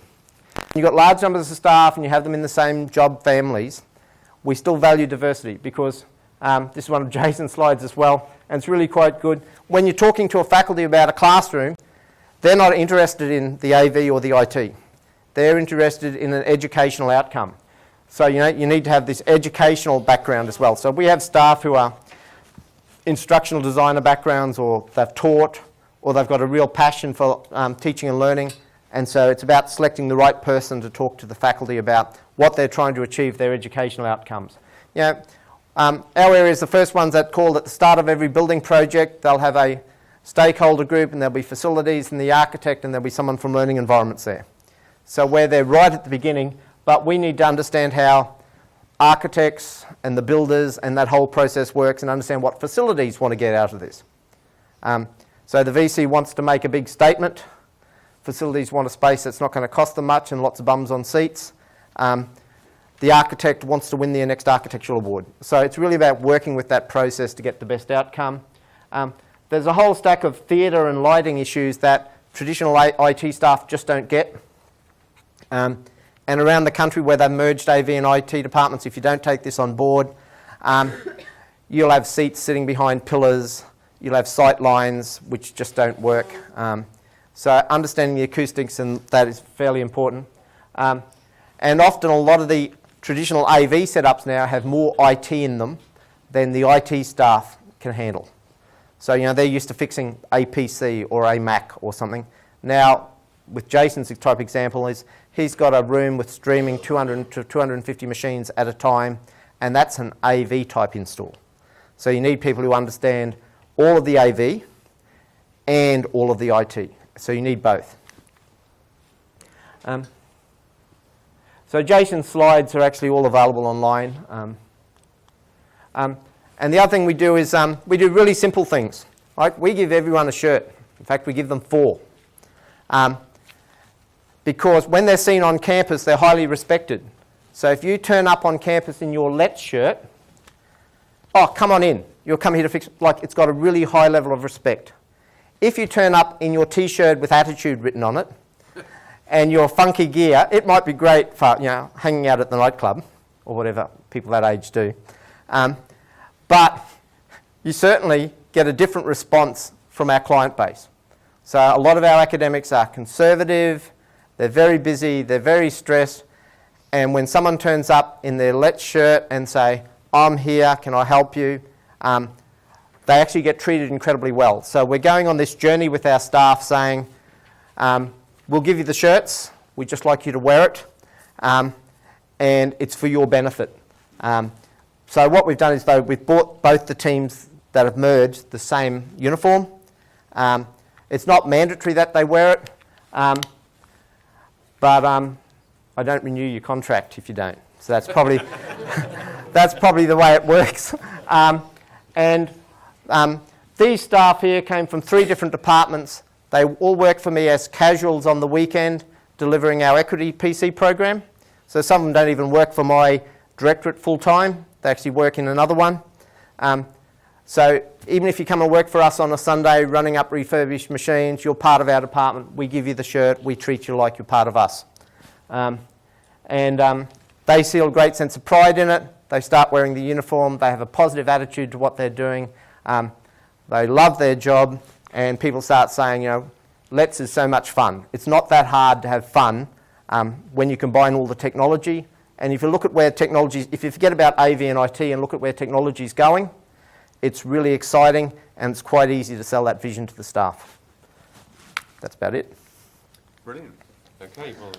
You've got large numbers of staff and you have them in the same job families, we still value diversity because this is one of Jason's slides as well, and it's really quite good. When you're talking to a faculty about a classroom, they're not interested in the AV or the IT. They're interested in an educational outcome. So you need to have this educational background as well. So we have staff who are instructional designer backgrounds, or they've taught, or they've got a real passion for teaching and learning. And so it's about selecting the right person to talk to the faculty about what they're trying to achieve, their educational outcomes. Our area is the first ones that called at the start of every building project. They'll have a stakeholder group, and there'll be facilities and the architect, and there'll be someone from learning environments there. So where they're right at the beginning, but we need to understand how architects and the builders and that whole process works and understand what facilities want to get out of this. So the VC wants to make a big statement. Facilities want a space that's not going to cost them much and lots of bums on seats. The architect wants to win their next architectural award. So it's really about working with that process to get the best outcome. There's a whole stack of theatre and lighting issues that traditional IT staff just don't get. And around the country where they've merged AV and IT departments, if you don't take this on board, you'll have seats sitting behind pillars, you'll have sight lines which just don't work. So understanding the acoustics and that is fairly important. And often a lot of the traditional AV setups now have more IT in them than the IT staff can handle. So they're used to fixing a PC or a Mac or something. Now with Jason's type example is he's got a room with streaming 200 to 250 machines at a time, and that's an AV type install. So you need people who understand all of the AV and all of the IT. So you need both. So Jason's slides are actually all available online. And the other thing we do is we do really simple things. Right? We give everyone a shirt. In fact, we give them 4. Because when they're seen on campus, they're highly respected. So if you turn up on campus in your Let's shirt, oh, come on in. You'll come here to fix, like, it's got a really high level of respect. If you turn up in your T-shirt with attitude written on it, and your funky gear, it might be great for, you know, hanging out at the nightclub, or whatever people that age do. But you certainly get a different response from our client base. So a lot of our academics are conservative, they're very busy, they're very stressed, and when someone turns up in their Let's shirt and say, I'm here, can I help you? They actually get treated incredibly well. So we're going on this journey with our staff saying, we'll give you the shirts, we'd just like you to wear it, and it's for your benefit. So what we've done is, though, we've bought both the teams that have merged the same uniform. It's not mandatory that they wear it, but I don't renew your contract if you don't. So that's probably that's probably the way it works. These staff here came from 3 different departments. They all work for me as casuals on the weekend, delivering our equity PC program. So some of them don't even work for my directorate full time. They actually work in another one. So even if you come and work for us on a Sunday running up refurbished machines, you're part of our department. We give you the shirt. We treat you like you're part of us. They feel a great sense of pride in it. They start wearing the uniform. They have a positive attitude to what they're doing. They love their job, and people start saying, you know, Let's is so much fun. It's not that hard to have fun when you combine all the technology. And if you look at where technology, if you forget about AV and IT and look at where technology is going, it's really exciting, and it's quite easy to sell that vision to the staff. That's about it.
Brilliant. Okay, well,